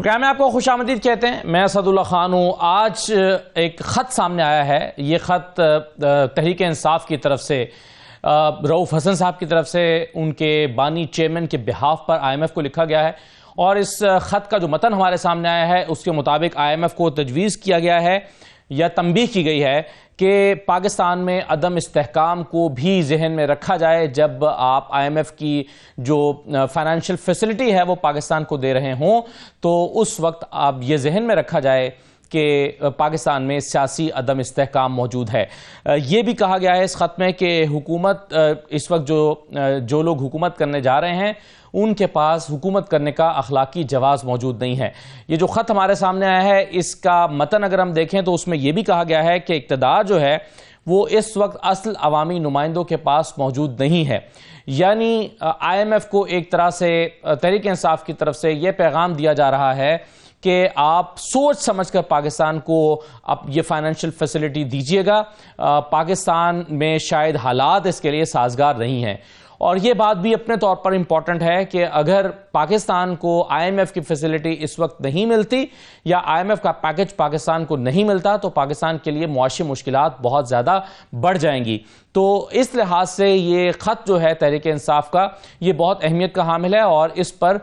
Programme میں آپ کو خوش آمدید کہتے ہیں. میں اسد اللہ خان ہوں. آج ایک خط سامنے آیا ہے. یہ خط تحریک انصاف کی طرف سے رؤوف حسن صاحب کی طرف سے ان کے بانی چیئرمین کے بہاف پر آئی ایم ایف کو لکھا گیا ہے، اور اس خط کا جو متن ہمارے سامنے آیا ہے اس کے مطابق آئی ایم ایف کو تجویز کیا گیا ہے یا تنبیہ کی گئی ہے کہ پاکستان میں عدم استحکام کو بھی ذہن میں رکھا جائے جب آپ آئی ایم ایف کی جو فائنینشیل فیسلٹی ہے وہ پاکستان کو دے رہے ہوں، تو اس وقت آپ یہ ذہن میں رکھا جائے کہ پاکستان میں سیاسی عدم استحکام موجود ہے. یہ بھی کہا گیا ہے اس خط میں کہ حکومت اس وقت جو لوگ حکومت کرنے جا رہے ہیں ان کے پاس حکومت کرنے کا اخلاقی جواز موجود نہیں ہے. یہ جو خط ہمارے سامنے آیا ہے اس کا متن اگر ہم دیکھیں تو اس میں یہ بھی کہا گیا ہے کہ اقتدار جو ہے وہ اس وقت اصل عوامی نمائندوں کے پاس موجود نہیں ہے. یعنی آئی ایم ایف کو ایک طرح سے تحریک انصاف کی طرف سے یہ پیغام دیا جا رہا ہے کہ آپ سوچ سمجھ کر پاکستان کو اب یہ فائنینشیل فیسلٹی دیجیے گا. پاکستان میں شاید حالات اس کے لیے سازگار نہیں ہیں، اور یہ بات بھی اپنے طور پر امپورٹنٹ ہے کہ اگر پاکستان کو آئی ایم ایف کی فیسلٹی اس وقت نہیں ملتی یا آئی ایم ایف کا پیکج پاکستان کو نہیں ملتا تو پاکستان کے لیے معاشی مشکلات بہت زیادہ بڑھ جائیں گی. تو اس لحاظ سے یہ خط جو ہے تحریک انصاف کا یہ بہت اہمیت کا حامل ہے، اور اس پر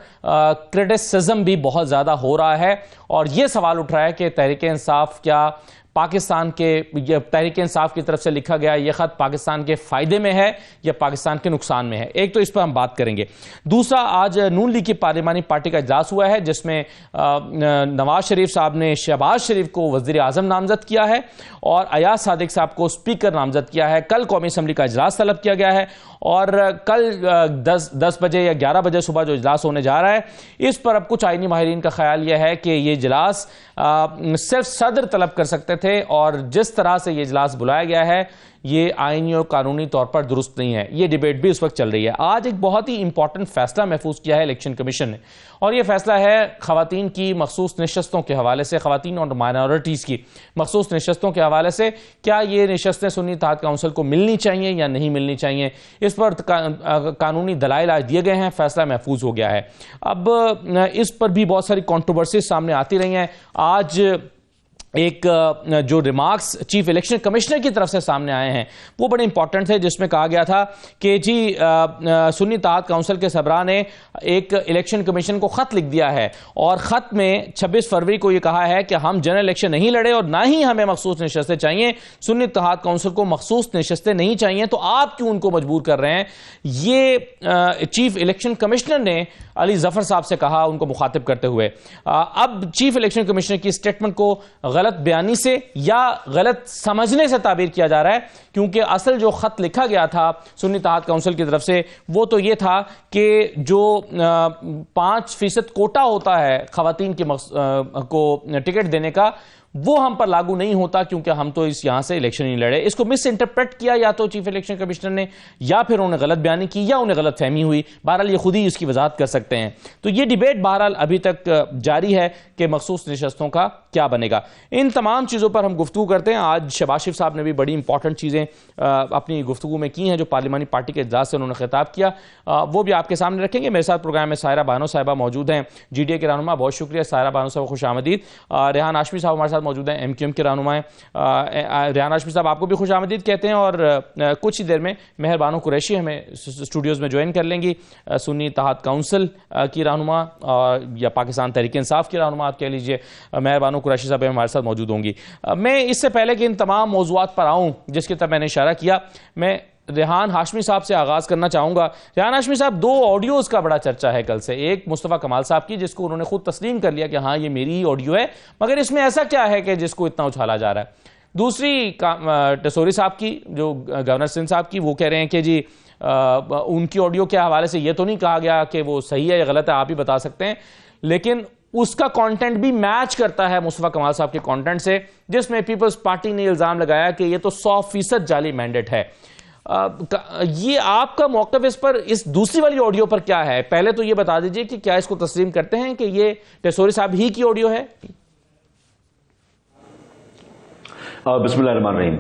کرٹیسزم بھی بہت زیادہ ہو رہا ہے. اور یہ سوال اٹھ رہا ہے کہ تحریک انصاف کیا پاکستان کے تحریک انصاف کی طرف سے لکھا گیا یہ خط پاکستان کے فائدے میں ہے یا پاکستان کے نقصان میں ہے. ایک تو اس پر ہم بات کریں گے. دوسرا، آج نون لیگ کی پارلیمانی پارٹی کا اجلاس ہوا ہے جس میں نواز شریف صاحب نے شہباز شریف کو وزیر اعظم نامزد کیا ہے اور ایاز صادق صاحب کو اسپیکر نامزد کیا ہے. کل قومی اسمبلی کا اجلاس طلب کیا گیا ہے، اور کل 10 بجے یا 11 بجے صبح جو اجلاس ہونے جا رہا ہے اس پر اب کچھ آئینی ماہرین کا خیال یہ ہے کہ یہ اجلاس صرف صدر طلب کر سکتے تھے، اور جس طرح سے یہ اجلاس بلایا گیا ہے یہ آئینی اور قانونی طور پر درست نہیں ہے. یہ ڈیبیٹ بھی اس وقت چل رہی ہے. آج ایک بہت ہی امپورٹنٹ فیصلہ محفوظ کیا ہے الیکشن کمیشن نے، اور یہ فیصلہ ہے خواتین کی مخصوص نشستوں کے حوالے سے، خواتین اور مائنورٹیز کی مخصوص نشستوں کے حوالے سے. کیا یہ نشستیں سنی اتحاد کونسل کو ملنی چاہیے یا نہیں ملنی چاہیے؟ اس پر قانونی دلائل آج دیے گئے ہیں، فیصلہ محفوظ ہو گیا ہے. اب اس پر بھی بہت ساری کنٹروورسیز سامنے آتی رہی ہیں. آج ایک جو ریمارکس چیف الیکشن کمشنر کی طرف سے سامنے آئے ہیں وہ بڑے امپورٹنٹ تھے، جس میں کہا گیا تھا کہ جی سنی اتحاد کونسل کے سربراہ نے ایک الیکشن کمیشن کو خط لکھ دیا ہے، اور خط میں 26 فروری کو یہ کہا ہے کہ ہم جنرل الیکشن نہیں لڑے اور نہ ہی ہمیں مخصوص نشستیں چاہیے. سنی اتحاد کونسل کو مخصوص نشستیں نہیں چاہیے، تو آپ کیوں ان کو مجبور کر رہے ہیں؟ یہ چیف الیکشن کمشنر نے علی ظفر صاحب سے کہا ان کو مخاطب کرتے ہوئے. اب چیف الیکشن کمشنر کی اسٹیٹمنٹ کو غلط بیانی سے یا غلط سمجھنے سے تعبیر کیا جا رہا ہے، کیونکہ اصل جو خط لکھا گیا تھا سنی اتحاد کونسل کی طرف سے وہ تو یہ تھا کہ جو 5% کوٹا ہوتا ہے خواتین کو ٹکٹ دینے کا وہ ہم پر لاگو نہیں ہوتا، کیونکہ ہم تو یہاں سے الیکشن نہیں لڑے. اس کو مس انٹرپریٹ کیا یا تو چیف الیکشن کمشنر نے، یا پھر انہوں نے غلط بیانی کی، یا انہیں غلط فہمی ہوئی. بہرحال یہ خود ہی اس کی وضاحت کر سکتے ہیں. تو یہ ڈیبیٹ بہرحال ابھی تک جاری ہے کہ مخصوص نشستوں کا کیا بنے گا. ان تمام چیزوں پر ہم گفتگو کرتے ہیں. آج شہباز شریف صاحب نے بھی بڑی امپورٹنٹ چیزیں اپنی گفتگو میں کی ہیں جو پارلیمانی پارٹی کے اجلاس سے انہوں نے خطاب کیا، وہ بھی آپ کے سامنے رکھیں گے. میرے ساتھ پروگرام میں سائرہ بانو صاحبہ موجود ہیں، جی ڈی اے کے رہنما. بہت شکریہ سائرہ بانو صاحب، خوش آمدید. ریحان ہاشمی صاحب ہمارے ساتھ موجود ہیں، ایم کیو ایم کے رہنما ہیں. ریحان ہاشمی صاحب آپ کو بھی خوش آمدید کہتے ہیں، اور کچھ ہی دیر میں مہر بانو قریشی ہمیں اسٹوڈیوز میں جوائن کر لیں گی، سنی اتحاد کونسل کی رہنما یا پاکستان تحریک انصاف کی رہنما آپ کہہ لیجئے. مہر بانو قریشی صاحب ہمارے ساتھ موجود ہوں گی. میں اس سے پہلے کہ ان تمام موضوعات پر آؤں جس کی طرف میں نے اشارہ کیا، میں ریحان ہاشمی صاحب سے آغاز کرنا چاہوں گا. ریحان ہاشمی صاحب، 2 آڈیوز کا بڑا چرچا ہے کل سے. ایک مصطفیٰ کمال صاحب کی جس کو انہوں نے خود تسلیم کر لیا کہ ہاں یہ میری ہی آڈیو ہے، مگر اس میں ایسا کیا ہے کہ جس کو اتنا اچھالا جا رہا ہے. دوسری ٹسوری صاحب کی جو گورنر سندھ صاحب کی، وہ کہہ رہے ہیں کہ جی ان کی آڈیو کے حوالے سے یہ تو نہیں کہا گیا کہ وہ صحیح ہے یا غلط ہے، آپ ہی بتا سکتے ہیں، لیکن اس کا کانٹینٹ بھی میچ کرتا ہے مصطفیٰ کمال صاحب کے کانٹینٹ سے، جس میں پیپلز پارٹی نے الزام لگایا کہ یہ تو 100% جعلی مینڈیٹ ہے. یہ آپ کا موقف اس پر، اس دوسری والی آڈیو پر کیا ہے؟ پہلے تو یہ بتا دیجئے کہ کیا اس کو تسلیم کرتے ہیں کہ یہ ٹیسوری صاحب ہی کی آڈیو ہے؟ بسم اللہ الرحمن الرحیم.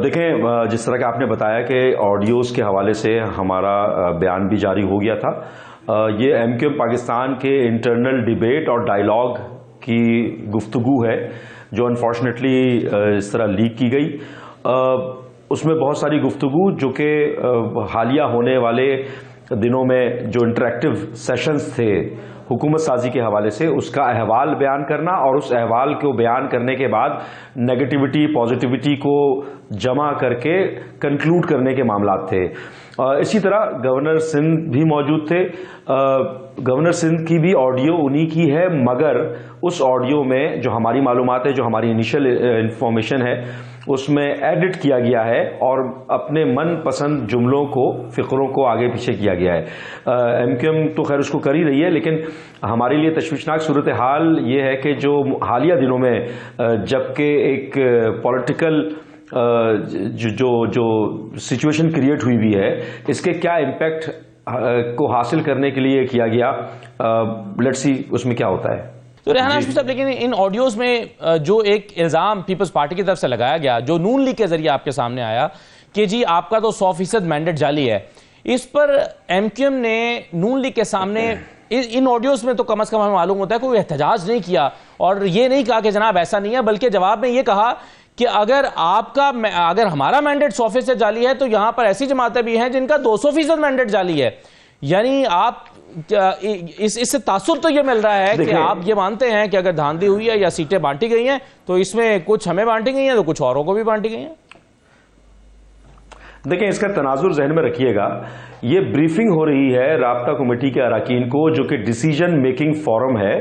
دیکھیں، جس طرح کہ آپ نے بتایا کہ آڈیوز کے حوالے سے ہمارا بیان بھی جاری ہو گیا تھا، یہ ایم کیو ایم پاکستان کے انٹرنل ڈیبیٹ اور ڈائلاگ کی گفتگو ہے جو انفارچونیٹلی اس طرح لیک کی گئی. اس میں بہت ساری گفتگو جو کہ حالیہ ہونے والے دنوں میں جو انٹریکٹیو سیشنز تھے حکومت سازی کے حوالے سے اس کا احوال بیان کرنا اور اس احوال کو بیان کرنے کے بعد نیگیٹیوٹی پازیٹیوٹی کو جمع کر کے کنکلوڈ کرنے کے معاملات تھے. اسی طرح گورنر سندھ بھی موجود تھے. گورنر سندھ کی بھی آڈیو انہی کی ہے مگر اس آڈیو میں جو ہماری معلومات ہے جو ہماری انیشل انفارمیشن ہے اس میں ایڈٹ کیا گیا ہے اور اپنے من پسند جملوں کو فقروں کو آگے پیچھے کیا گیا ہے. ایم کیو ایم تو خیر اس کو کر ہی رہی ہے لیکن ہمارے لیے تشویشناک صورتحال یہ ہے کہ جو حالیہ دنوں میں جبکہ ایک پولیٹیکل جو سچویشن کریٹ ہوئی بھی ہے اس کے کیا امپیکٹ کو حاصل کرنے کے لیے کیا گیا. لیٹس سی اس میں کیا ہوتا ہے. تو ریحان ہاشمی صاحب لیکن ان آڈیوز میں جو ایک الزام پیپلز پارٹی کی طرف سے لگایا گیا جو نون لیگ کے ذریعے آپ کے سامنے آیا کہ جی آپ کا تو 100% مینڈیٹ جعلی ہے, اس پر ایم کیو ایم نے نون لیگ کے سامنے ان آڈیوز میں تو کم از کم ہمیں معلوم ہوتا ہے کوئی احتجاج نہیں کیا اور یہ نہیں کہا کہ جناب ایسا نہیں ہے, بلکہ جواب میں یہ کہا کہ اگر ہمارا مینڈیٹ 100% جعلی ہے تو یہاں پر ایسی جماعتیں بھی ہیں جن کا 200% مینڈیٹ جعلی ہے. یعنی آپ اس سے تاثر تو یہ مل رہا ہے کہ آپ یہ مانتے ہیں کہ اگر دھاندلی ہوئی ہے یا سیٹیں بانٹی گئی ہیں تو اس میں کچھ ہمیں بانٹی گئی ہیں تو کچھ اوروں کو بھی بانٹی گئی ہیں. دیکھیں اس کا تناظر ذہن میں رکھیے گا. یہ بریفنگ ہو رہی ہے رابطہ کمیٹی کے اراکین کو جو کہ ڈیسیجن میکنگ فورم ہے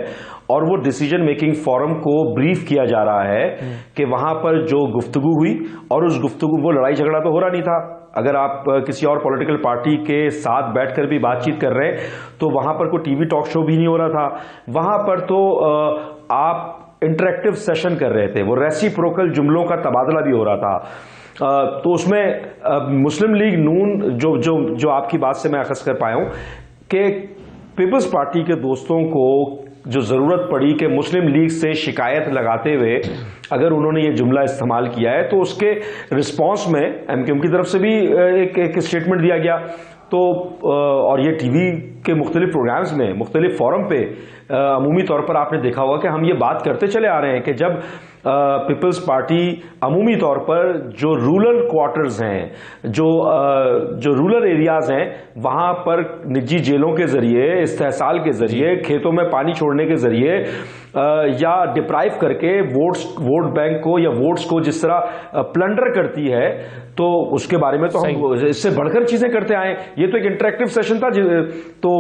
اور وہ ڈیسیجن میکنگ فورم کو بریف کیا جا رہا ہے کہ وہاں پر جو گفتگو ہوئی اور اس گفتگو وہ لڑائی جھگڑا تو ہو رہا نہیں تھا. اگر آپ کسی اور پولیٹیکل پارٹی کے ساتھ بیٹھ کر بھی بات چیت کر رہے ہیں تو وہاں پر کوئی ٹی وی ٹاک شو بھی نہیں ہو رہا تھا. وہاں پر تو آپ انٹریکٹیو سیشن کر رہے تھے, وہ ریسیپروکل جملوں کا تبادلہ بھی ہو رہا تھا. تو اس میں مسلم لیگ نون جو آپ کی بات سے میں اخذ کر پایا ہوں کہ پیپلز پارٹی کے دوستوں کو جو ضرورت پڑی کہ مسلم لیگ سے شکایت لگاتے ہوئے اگر انہوں نے یہ جملہ استعمال کیا ہے تو اس کے رسپانس میں ایم کیو ایم کی طرف سے بھی ایک اسٹیٹمنٹ دیا گیا. تو اور یہ ٹی وی کے مختلف پروگرامز میں مختلف فورم پہ عمومی طور پر آپ نے دیکھا ہوگا کہ ہم یہ بات کرتے چلے آ رہے ہیں کہ جب پیپلز پارٹی عمومی طور پر جو رورل کوارٹرز ہیں جو رورل ایریاز ہیں وہاں پر نجی جیلوں کے ذریعے استحصال کے ذریعے کھیتوں میں پانی چھوڑنے کے ذریعے یا ڈپرائیو کر کے ووٹ بینک کو یا ووٹس کو جس طرح پلنڈر کرتی ہے تو اس کے بارے میں تو ہم اس سے بڑھ کر چیزیں کرتے آئے. یہ تو ایک انٹریکٹیو سیشن تھا تو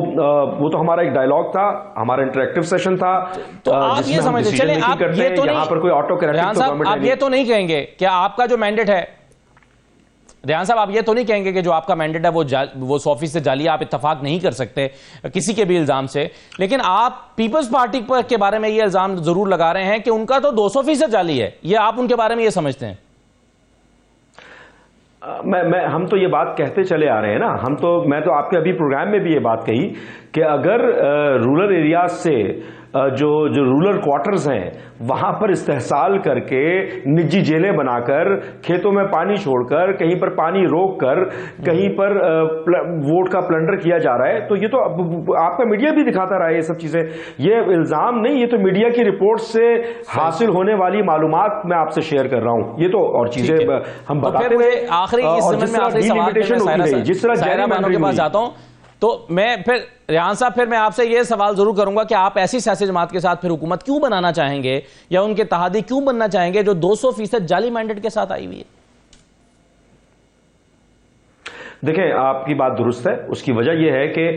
وہ تو ہمارا ایک ڈائلاگ تھا, ہمارا انٹریکٹیو سیشن تھا. تو آپ یہ سمجھیں چلیں آپ یہ تو یہاں پر کوئی ریحان صاحب آپ یہ تو نہیں کہیں گے کہ آپ کا جو مینڈیٹ ہے, ریحان صاحب آپ یہ تو نہیں کہیں گے کہ جو آپ کا مینڈیٹ ہے وہ 100% جعلی ہے, آپ اتفاق نہیں کر سکتے کسی کے بھی الزام سے, لیکن آپ پیپلز پارٹی کے بارے میں یہ الزام ضرور لگا رہے ہیں کہ ان کا تو 200% جعلی ہے. یہ آپ ان کے بارے میں یہ سمجھتے ہیں؟ ہم تو یہ بات کہتے چلے آ رہے ہیں نا. میں تو آپ کے ابھی پروگرام میں بھی یہ بات کہی کہ اگر رورل ایریاز سے جو رورل کوارٹرز ہیں وہاں پر استحصال کر کے نجی جیلیں بنا کر کھیتوں میں پانی چھوڑ کر کہیں پر پانی روک کر کہیں پر ووٹ کا پلنڈر کیا جا رہا ہے تو یہ تو آپ کا میڈیا بھی دکھاتا رہا ہے یہ سب چیزیں. یہ الزام نہیں, یہ تو میڈیا کی رپورٹ سے حاصل ہونے والی معلومات میں آپ سے شیئر کر رہا ہوں. یہ تو اور چیزیں ہم بتاتے ہوئے جس طرح سائرہ بانو کے پاس جاتا ہوں تو میں پھر ریحان صاحب پھر میں آپ سے یہ سوال ضرور کروں گا کہ آپ ایسی سیاسی جماعت کے ساتھ پھر حکومت کیوں بنانا چاہیں گے یا ان کے اتحادی کیوں بننا چاہیں گے جو 200% جعلی مینڈیٹ کے ساتھ آئی ہوئی ہے؟ دیکھیں آپ کی بات درست ہے. اس کی وجہ یہ ہے کہ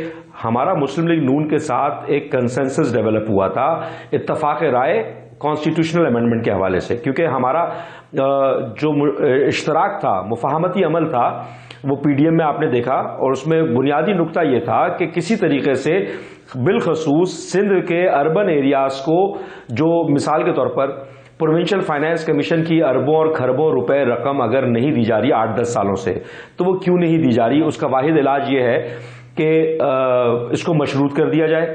ہمارا مسلم لیگ نون کے ساتھ ایک کنسنسس ڈیولپ ہوا تھا اتفاق رائے کانسٹیٹیوشنل امینڈمنٹ کے حوالے سے, کیونکہ ہمارا جو اشتراک تھا مفاہمتی عمل تھا وہ پی ڈی ایم میں آپ نے دیکھا اور اس میں بنیادی نقطہ یہ تھا کہ کسی طریقے سے بالخصوص سندھ کے اربن ایریاز کو جو مثال کے طور پر پروونشل فائنانس کمیشن کی اربوں اور کھربوں روپے رقم اگر نہیں دی جا رہی 8-10 سالوں سے تو وہ کیوں نہیں دی جا رہی, اس کا واحد علاج یہ ہے کہ اس کو مشروط کر دیا جائے.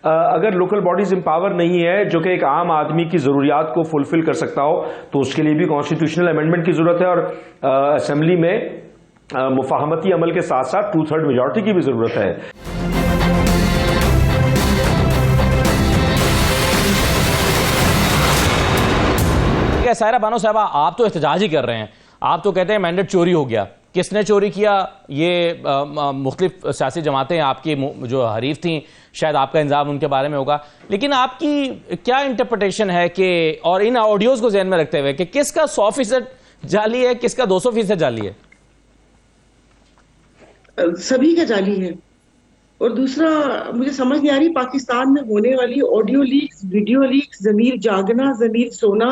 اگر لوکل باڈیز امپاور نہیں ہے جو کہ ایک عام آدمی کی ضروریات کو فلفل کر سکتا ہو تو اس کے لیے بھی کانسٹیٹیوشنل امینڈمنٹ کی ضرورت ہے اور اسمبلی میں مفاہمتی عمل کے ساتھ ساتھ 2/3 میجورٹی کی بھی ضرورت ہے. ہے سائرہ بانو صاحبہ، آپ تو احتجاج ہی کر رہے ہیں، آپ تو کہتے ہیں مینڈیٹ چوری ہو گیا. کس نے چوری کیا؟ یہ مختلف سیاسی جماعتیں آپ کی جو حریف تھیں، شاید آپ کا انضام ان کے بارے میں ہوگا، لیکن آپ کی کیا انٹرپریٹیشن ہے کہ، اور ان آڈیوز کو ذہن میں رکھتے ہوئے، کہ کس کا 100% جعلی ہے، کس کا 200% جعلی ہے؟ سبھی کا جعلی ہے. اور دوسرا مجھے سمجھ نہیں آ رہی پاکستان میں ہونے والی آڈیو لیکس، ویڈیو لیکس، ضمیر جاگنا، ضمیر سونا،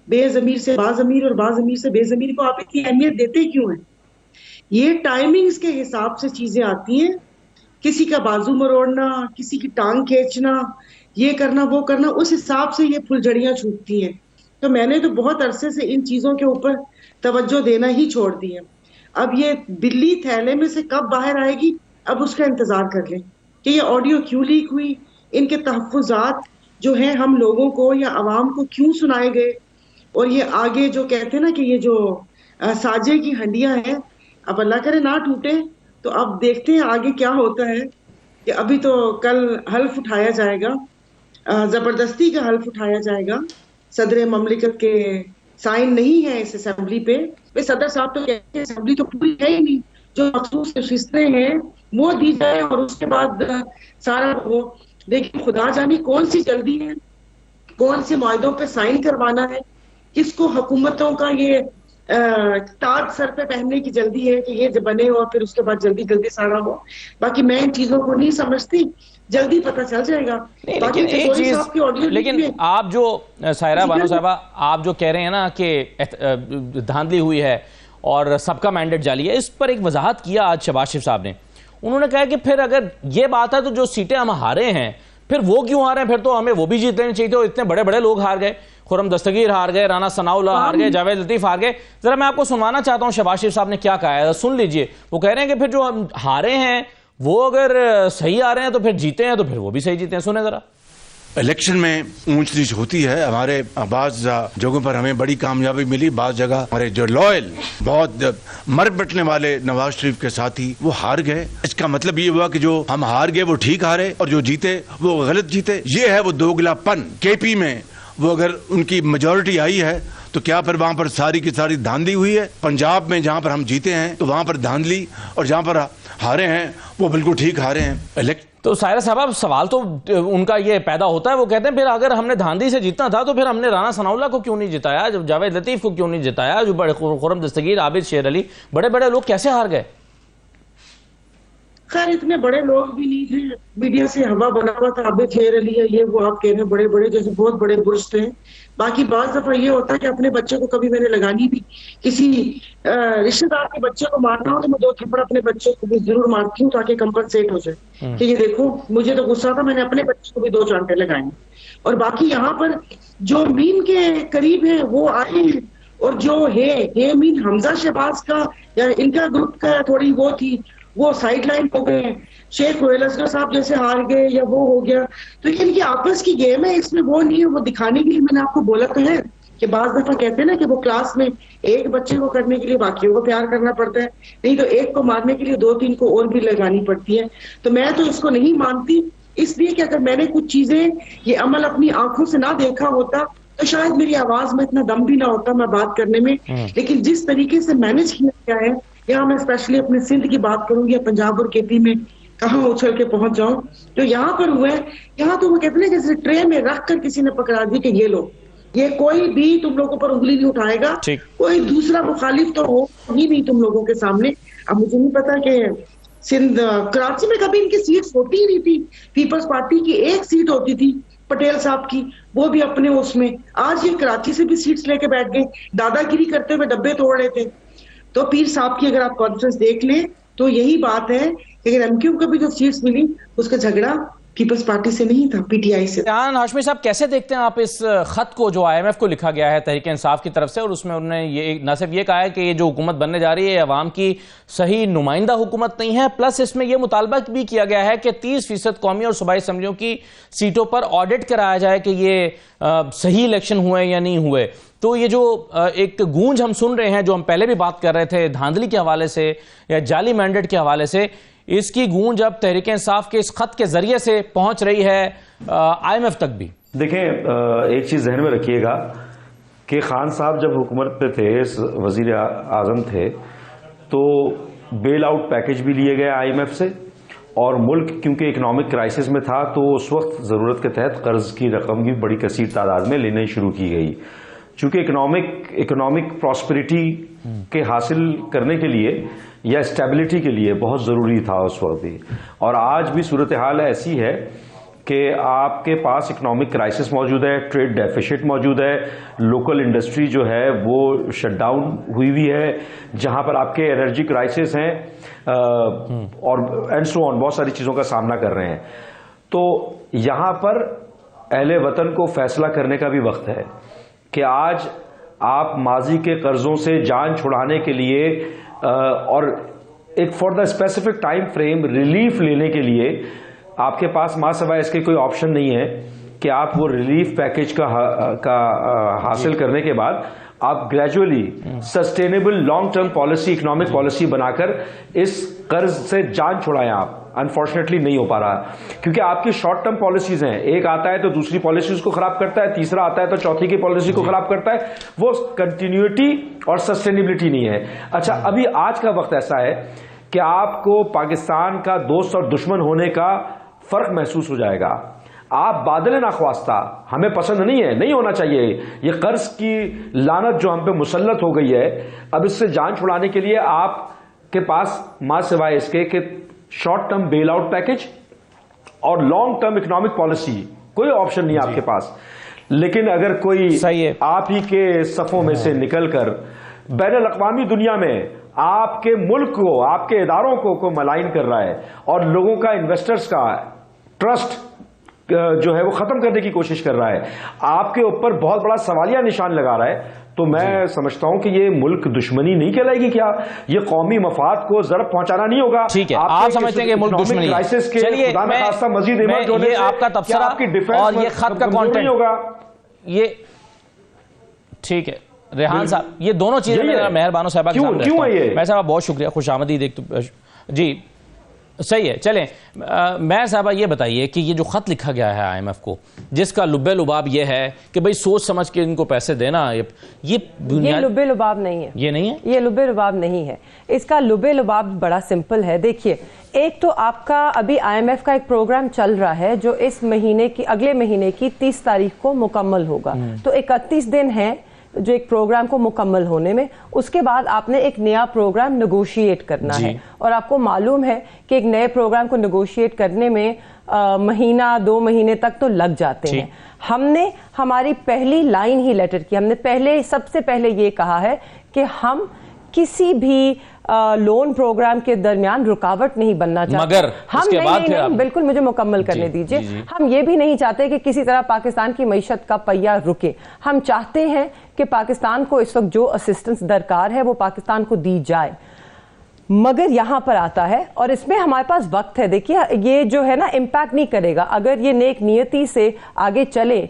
بے ضمیر سے باضمیر اور باضمیر سے بے ضمیر کو آپ اتنی اہمیت دیتے کیوں ہیں؟ یہ ٹائمنگز کے حساب سے چیزیں آتی ہیں، کسی کا بازو مروڑنا، کسی کی ٹانگ کھینچنا، یہ کرنا وہ کرنا، اس حساب سے یہ پھلجھڑیاں چھوٹتی ہیں. تو میں نے تو بہت عرصے سے ان چیزوں کے اوپر توجہ دینا ہی چھوڑ دی ہے. اب یہ بلی تھیلے میں سے کب باہر آئے گی، اب اس کا انتظار کر لیں کہ یہ آڈیو کیوں لیک ہوئی، ان کے تحفظات جو ہیں ہم لوگوں کو یا عوام کو کیوں سنائے گئے، اور یہ آگے جو کہتے ہیں نا کہ یہ جو ساجے کی ہنڈیاں ہیں اب اللہ کرے نہ ٹوٹے. تو اب دیکھتے ہیں آگے کیا ہوتا ہے. کہ ابھی تو کل حلف اٹھایا جائے گا، زبردستی کا حلف اٹھایا جائے گا. صدر مملکت کے سائن نہیں ہے اس اسمبلی پہ. صدر صاحب تو کہتے ہیں اسمبلی تو پوری ہے ہی نہیں، جو مخصوص نشستیں ہیں وہ دی جائے اور اس کے بعد سارا وہ. دیکھیں خدا جانی کون سی جلدی ہے، کون سے معاہدوں پہ سائن کروانا ہے، کس کو حکومتوں کا یہ تاج سر پہ پہننے کی جلدی ہے کہ یہ بنے اور پھر اس کے بعد جلدی جلدی سارا ہو. باقی میں ان چیزوں کو نہیں سمجھتی، جلدی پتہ چل جائے گا. لیکن ایک چیز، لیکن آپ جو سائرہ بانو صاحبہ آپ جو کہہ رہے ہیں نا کہ دھاندلی ہوئی ہے اور سب کا مینڈیٹ جعلی ہے، اس پر ایک وضاحت کیا آج شہباز شریف صاحب نے. انہوں نے کہا کہ پھر اگر یہ بات ہے تو جو سیٹیں ہم ہارے ہیں پھر وہ کیوں ہار رہے ہیں، پھر تو ہمیں وہ بھی جیت لینی چاہیے. تو اتنے بڑے بڑے لوگ ہار گئے، خرم دستگیر ہار گئے، رانا ثناء اللہ ہار گئے، جاوید لطیف ہار گئے. ذرا میں آپ کو سنوانا چاہتا ہوں شہباز شریف صاحب نے کیا کہا ہے، سن لیجئے. وہ کہہ رہے ہیں کہ پھر جو ہم ہارے ہیں وہ اگر صحیح آ رہے ہیں تو پھر جیتے ہیں، تو پھر وہ بھی صحیح جیتے ہیں. سنیں ذرا. الیکشن میں اونچ نیچ ہوتی ہے. ہمارے بعض جگہوں پر ہمیں بڑی کامیابی ملی، بعض جگہ ہمارے جو لوئل بہت مر بٹنے والے نواز شریف کے ساتھی وہ ہار گئے. اس کا مطلب یہ ہوا کہ جو ہم ہار گئے وہ ٹھیک ہارے اور جو جیتے وہ غلط جیتے. یہ ہے وہ دوگلا پن. کے پی میں وہ اگر ان کی میجورٹی آئی ہے تو کیا پھر وہاں پر ساری کی ساری دھاندلی ہوئی ہے؟ پنجاب میں جہاں پر ہم جیتے ہیں تو وہاں پر دھاندلی، اور جہاں پر ہارے ہیں وہ بالکل ٹھیک ہارے ہیں. تو سائرہ صاحب سوال تو ان کا یہ پیدا ہوتا ہے، وہ کہتے ہیں پھر اگر ہم نے دھاندلی سے جیتنا تھا تو پھر ہم نے رانا ثناء اللہ کو کیوں نہیں جتایا، جاوید لطیف کو کیوں نہیں جتایا، جو بڑے خرم دستگیر، عابد شیر علی، بڑے بڑے لوگ کیسے ہار گئے؟ خیر اتنے بڑے لوگ بھی نہیں تھے، میڈیا سے ہوا بنا ہوا تھا. عابد شیر علی ہے، یہ وہ آپ کہہ رہے ہیں بڑے بڑے، جیسے بہت بڑے برج تھے. باقی بعض دفعہ یہ ہوتا ہے کہ اپنے بچے کو کبھی میں نے لگانی بھی، کسی رشتے دار کے بچے کو مارنا ہو تو میں 2 تھپڑ اپنے بچے کو بھی ضرور مارتی ہوں تاکہ کمپنسیٹ ہو جائے کہ یہ دیکھو مجھے تو غصہ تھا، میں نے اپنے بچے کو بھی 2 چانٹے لگائے. اور باقی یہاں پر جو مین کے قریب ہیں وہ آئے ہیں، اور جو ہے مین حمزہ شہباز کا یا ان کا گروپ کا تھوڑی وہ تھی، وہ سائیڈ لائن ہو گئے. شیخ وہیل اصغر صاحب جیسے ہار گئے یا وہ ہو گیا. تو یہ ان کی آپس کی گیم ہے، اس میں وہ نہیں ہے. وہ دکھانے کے لیے میں نے آپ کو بولا تو ہے کہ بعض دفعہ کہتے ہیں نا کہ وہ کلاس میں ایک بچے کو کرنے کے لیے باقیوں کو پیار کرنا پڑتا ہے، نہیں تو ایک کو مارنے کے لیے 2-3 کو اور بھی لگانی پڑتی ہے. تو میں تو اس کو نہیں مانتی، اس لیے کہ اگر میں نے کچھ چیزیں یہ عمل اپنی آنکھوں سے نہ دیکھا ہوتا تو شاید میری آواز میں اتنا دم بھی نہ ہوتا میں بات کرنے میں. لیکن جس طریقے سے مینج کیا گیا ہے، یہاں میں اسپیشلی اپنے سندھ کی بات کروں گی یا پنجاب اور کے پی میں کہاں اچھل کے پہنچ جاؤں، جو یہاں پر ہوا ہے، یہاں تو وہ کہتے ہیں جیسے ٹرے میں رکھ کر کسی نے پکڑا دی کہ یہ لو، یہ کوئی بھی تم لوگوں پر انگلی نہیں اٹھائے گا. کوئی دوسرا مخالف تو ہو ہی نہیں تم لوگوں کے سامنے. اب مجھے نہیں پتا کہ سندھ کراچی میں کبھی ان کی سیٹس ہوتی ہی نہیں تھی. پیپلز پارٹی کی 1 سیٹ ہوتی تھی پٹیل صاحب کی، وہ بھی اپنے اس میں. آج یہ کراچی سے بھی سیٹس لے کے بیٹھ گئے، دادا گیری کرتے ہوئے ڈبے توڑ رہے تھے. تو پیر صاحب کی اگر آپ کانفرنس دیکھ لیں تو یہی بات ہے کہ اگر ایم کیو کو بھی جو سیٹس ملی اس کا جھگڑا پیپلز پارٹی سے نہیں تھا، پی ٹی آئی سے. ہاشمی صاحب کیسے دیکھتے ہیں آپ اس خط کو جو آئی ایم ایف کو لکھا گیا ہے تحریک انصاف کی طرف سے، اور اس میں انہوں نے یہ نہ صرف یہ کہا ہے کہ یہ جو حکومت بننے جا رہی ہے عوام کی صحیح نمائندہ حکومت نہیں ہے، پلس اس میں یہ مطالبہ بھی کیا گیا ہے کہ 30% قومی اور صوبائی اسمبلیوں کی سیٹوں پر آڈٹ کرایا جائے کہ یہ صحیح الیکشن ہوئے یا نہیں ہوئے. تو یہ جو ایک گونج ہم سن رہے ہیں، جو ہم پہلے بھی بات کر رہے تھے دھاندلی کے حوالے سے یا جعلی مینڈیٹ کے حوالے سے، اس کی گونج اب تحریک انصاف کے اس خط کے ذریعے سے پہنچ رہی ہے آئی ایم ایف تک بھی. دیکھیں ایک چیز ذہن میں رکھیے گا کہ خان صاحب جب حکومت پہ تھے، وزیر اعظم تھے، تو بیل آؤٹ پیکج بھی لیے گئے آئی ایم ایف سے، اور ملک کیونکہ اکنامک کرائسس میں تھا تو اس وقت ضرورت کے تحت قرض کی رقم بھی بڑی کثیر تعداد میں لینے شروع کی گئی، چونکہ اکنامک پراسپیرٹی کے حاصل کرنے کے لیے یا اسٹیبلٹی کے لیے بہت ضروری تھا اس وقت بھی. اور آج بھی صورتحال ایسی ہے کہ آپ کے پاس اکنامک کرائسس موجود ہے، ٹریڈ ڈیفیسٹ موجود ہے، لوکل انڈسٹری جو ہے وہ شٹ ڈاؤن ہوئی ہے، جہاں پر آپ کے انرجی کرائسس ہیں اور اینڈ سو آن، بہت ساری چیزوں کا سامنا کر رہے ہیں. تو یہاں پر اہل وطن کو فیصلہ کرنے کا بھی وقت ہے کہ آج آپ ماضی کے قرضوں سے جان چھڑانے کے لیے اور ایک for the specific time frame relief لینے کے لیے آپ کے پاس ماں سوائے اس کے کوئی آپشن نہیں ہے کہ آپ وہ ریلیف پیکج کا حاصل کرنے کے بعد آپ gradually sustainable long term policy, economic policy بنا کر اس قرض سے جان چھڑائیں. آپ انفارچونیٹلی نہیں ہو پا رہا کیونکہ آپ کی شارٹ ٹرم پالیسیز ہیں، ایک آتا ہے تو دوسری پالیسیز کو خراب کرتا ہے، تیسرا آتا ہے تو چوتھی کی پالیسی کو خراب کرتا ہے. وہ کنٹینیوٹی اور سسٹینیبلٹی نہیں ہے. اچھا، ابھی آج کا وقت ایسا ہے کہ آپ کو پاکستان کا دوست اور دشمن ہونے کا فرق محسوس ہو جائے گا. آپ بادل ناخواستہ، ہمیں پسند نہیں ہے، نہیں ہونا چاہیے. یہ قرض کی لعنت جو ہم پہ مسلط ہو گئی ہے، اب اس سے جان چھڑانے کے لیے آپ کے پاس ماں سوائے اس کے کہ شارٹ ٹرم بیل آؤٹ پیکج اور لانگ ٹرم اکنامک پالیسی کوئی آپشن نہیں آپ کے پاس. لیکن اگر کوئی آپ ہی کے صفوں میں سے نکل کر بین الاقوامی دنیا میں آپ کے ملک کو، آپ کے اداروں کو ملائن کر رہا ہے اور لوگوں کا، انویسٹرز کا ٹرسٹ جو ہے وہ ختم کرنے کی کوشش کر رہا ہے، آپ کے اوپر بہت بڑا سوالیہ نشان لگا رہا ہے، تو میں سمجھتا ہوں کہ یہ ملک دشمنی نہیں کہلائے گی. کیا یہ قومی مفاد کو ضرب پہنچانا نہیں ہوگا؟ ٹھیک ہے، آپ سمجھتے ہیں کہ ملک دشمنی ہے. چلیے، مزید یہ آپ کا تبصرہ اور یہ خط کا کانٹینٹ ہوگا. یہ ٹھیک ہے ریحان صاحب، یہ دونوں چیزیں مہربانوں صاحبہ کے سامنے رکھتا ہوں. میں صاحبہ بہت شکریہ، خوش آمدید. ایک تو جی صحیح ہے. چلیں میں صاحبہ یہ بتائیے کہ یہ جو خط لکھا گیا ہے آئی ایم ایف کو، جس کا لب لباب یہ ہے کہ بھئی سوچ سمجھ کے ان کو پیسے دینا، یہ لب لباب نہیں ہے. یہ نہیں ہے، یہ لب لباب نہیں ہے. اس کا لب لباب بڑا سمپل ہے. دیکھیے، ایک تو آپ کا ابھی آئی ایم ایف کا ایک پروگرام چل رہا ہے جو اس مہینے کی، اگلے مہینے کی 30 تاریخ کو مکمل ہوگا. تو 31 دن ہے جو ایک پروگرام کو مکمل ہونے میں. اس کے بعد آپ نے ایک نیا پروگرام نیگوشیٹ کرنا ہے، اور آپ کو معلوم ہے کہ ایک نئے پروگرام کو نیگوشیٹ کرنے میں مہینہ 2 مہینے تک تو لگ جاتے ہیں. ہم نے ہماری پہلی لائن ہی لیٹر کی، ہم نے سب سے پہلے یہ کہا ہے کہ ہم کسی بھی لون پروگرام کے درمیان رکاوٹ نہیں بننا چاہتے. مگر ہم نہیں، بالکل مجھے مکمل کرنے دیجئے. ہم یہ بھی نہیں چاہتے کہ کسی طرح پاکستان کی معیشت کا پہیہ رکے. ہم چاہتے ہیں کہ پاکستان کو اس وقت جو اسسٹنس درکار ہے وہ پاکستان کو دی جائے. مگر یہاں پر آتا ہے، اور اس میں ہمارے پاس وقت ہے. دیکھیے، یہ جو ہے نا امپیکٹ نہیں کرے گا اگر یہ نیک نیتی سے آگے چلے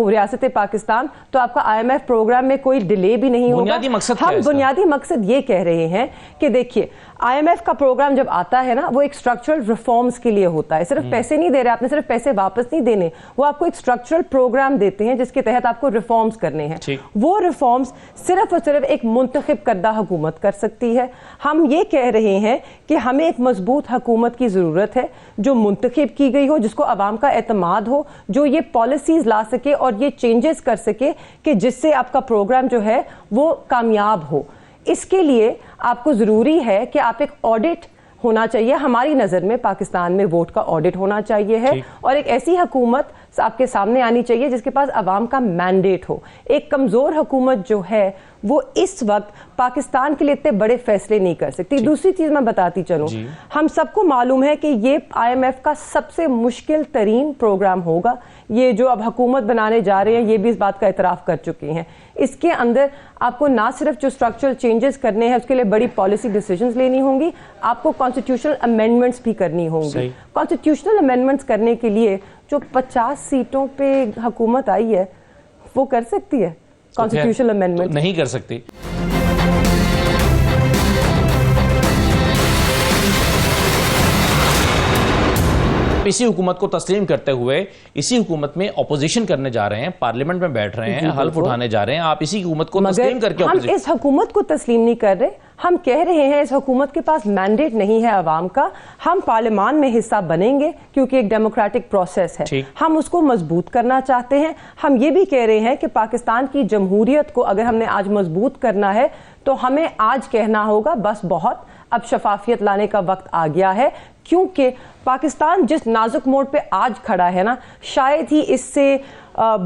ریاست پاکستان، تو آپ کا آئی ایم ایف پروگرام میں کوئی ڈیلے بھی نہیں ہوگا. ہم بنیادی مقصد یہ کہہ رہے ہیں کہ دیکھیے، آئی ایم ایف کا پروگرام جب آتا ہے نا، وہ ایک سٹرکچرل ریفارمز کے لیے ہوتا ہے. صرف پیسے نہیں دے رہے، آپ نے صرف پیسے واپس نہیں دینے، وہ آپ کو ایک سٹرکچرل پروگرام دیتے ہیں جس کے تحت آپ کو ریفارمز کرنے ہیں. وہ ریفارمز صرف اور صرف ایک منتخب کردہ حکومت کر سکتی ہے. ہم یہ کہہ رہے ہیں کہ ہمیں ایک مضبوط حکومت کی ضرورت ہے جو منتخب کی گئی ہو، جس کو عوام کا اعتماد ہو، جو یہ پالیسیز لا سکے اور یہ چینجز کر سکے کہ جس سے آپ کا پروگرام جو ہے وہ کامیاب ہو. اس کے لیے آپ کو ضروری ہے کہ آپ ایک آڈٹ ہونا چاہیے. ہماری نظر میں پاکستان میں ووٹ کا آڈٹ ہونا چاہیے ہے، اور ایک ایسی حکومت آپ کے سامنے آنی چاہیے جس کے پاس عوام کا مینڈیٹ ہو. ایک کمزور حکومت جو ہے وہ اس وقت پاکستان کے لیے اتنے بڑے فیصلے نہیں کر سکتی. دوسری چیز میں بتاتی چلوں، ہم سب کو معلوم ہے کہ یہ آئی ایم ایف کا سب سے مشکل ترین پروگرام ہوگا. یہ جو اب حکومت بنانے جا رہے ہیں یہ بھی اس بات کا اعتراف کر چکے ہیں. اس کے اندر آپ کو نہ صرف جو اسٹرکچرل چینجز کرنے ہیں اس کے لیے بڑی پالیسی ڈیسیجنز لینی ہوں گی، آپ کو کانسٹیٹیوشنل امینڈمنٹس بھی کرنی ہوں گی. کانسٹیٹیوشنل امینڈمنٹس کرنے کے لیے جو 50 سیٹوں پہ حکومت آئی ہے وہ کر سکتی ہے کانسٹیٹیوشنل امینڈمنٹ؟ نہیں کر سکتی. اسی حکومت کو تسلیم کرتے ہوئے اسی حکومت میں اپوزیشن کرنے جا رہے ہیں, پارلیمنٹ میں بیٹھ رہے ہیں, حلف اٹھانے جا رہے ہیں, آپ اسی حکومت کو تسلیم کر کے ہم اس حکومت کو تسلیم نہیں کر رہے, ہم کہہ رہے ہیں اس حکومت کے پاس مینڈیٹ نہیں ہے عوام کا, ہم پارلیمان میں حصہ بنیں گے کیونکہ ایک ڈیموکریٹک پروسیس ہے, ہم اس کو مضبوط کرنا چاہتے ہیں. ہم یہ بھی کہہ رہے ہیں کہ پاکستان کی جمہوریت کو اگر ہم نے آج مضبوط کرنا ہے تو ہمیں آج کہنا ہوگا بس بہت, اب شفافیت لانے کا وقت آ گیا ہے, کیونکہ پاکستان جس نازک موڑ پہ آج کھڑا ہے نا, شاید ہی اس سے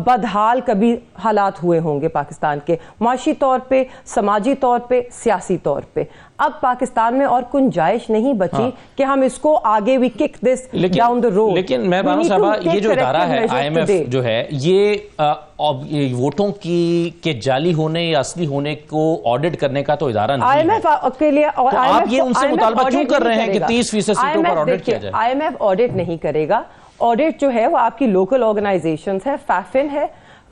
بدحال کبھی حالات ہوئے ہوں گے پاکستان کے, معاشی طور پہ, سماجی طور پہ, سیاسی طور پہ. اب پاکستان میں اور گنجائش نہیں بچی کہ ہم اس کو آگے we kick this down the road. لیکن میں بانو صاحبہ, یہ جو ادارہ ہے IMF جو ہے, یہ ووٹوں کے جعلی ہونے یا اصلی ہونے کو آڈٹ کرنے کا تو ادارہ نہیں ہے. IMF کے لیے تو آپ یہ ان سے مطالبہ کیوں کر رہے ہیں کہ 30% سیٹوں پر آڈٹ کیا جائے؟ IMF آڈٹ نہیں کرے گا. آڈٹ جو ہے وہ آپ کی لوکل آرگنائزیشنز ہے, فیفن ہے,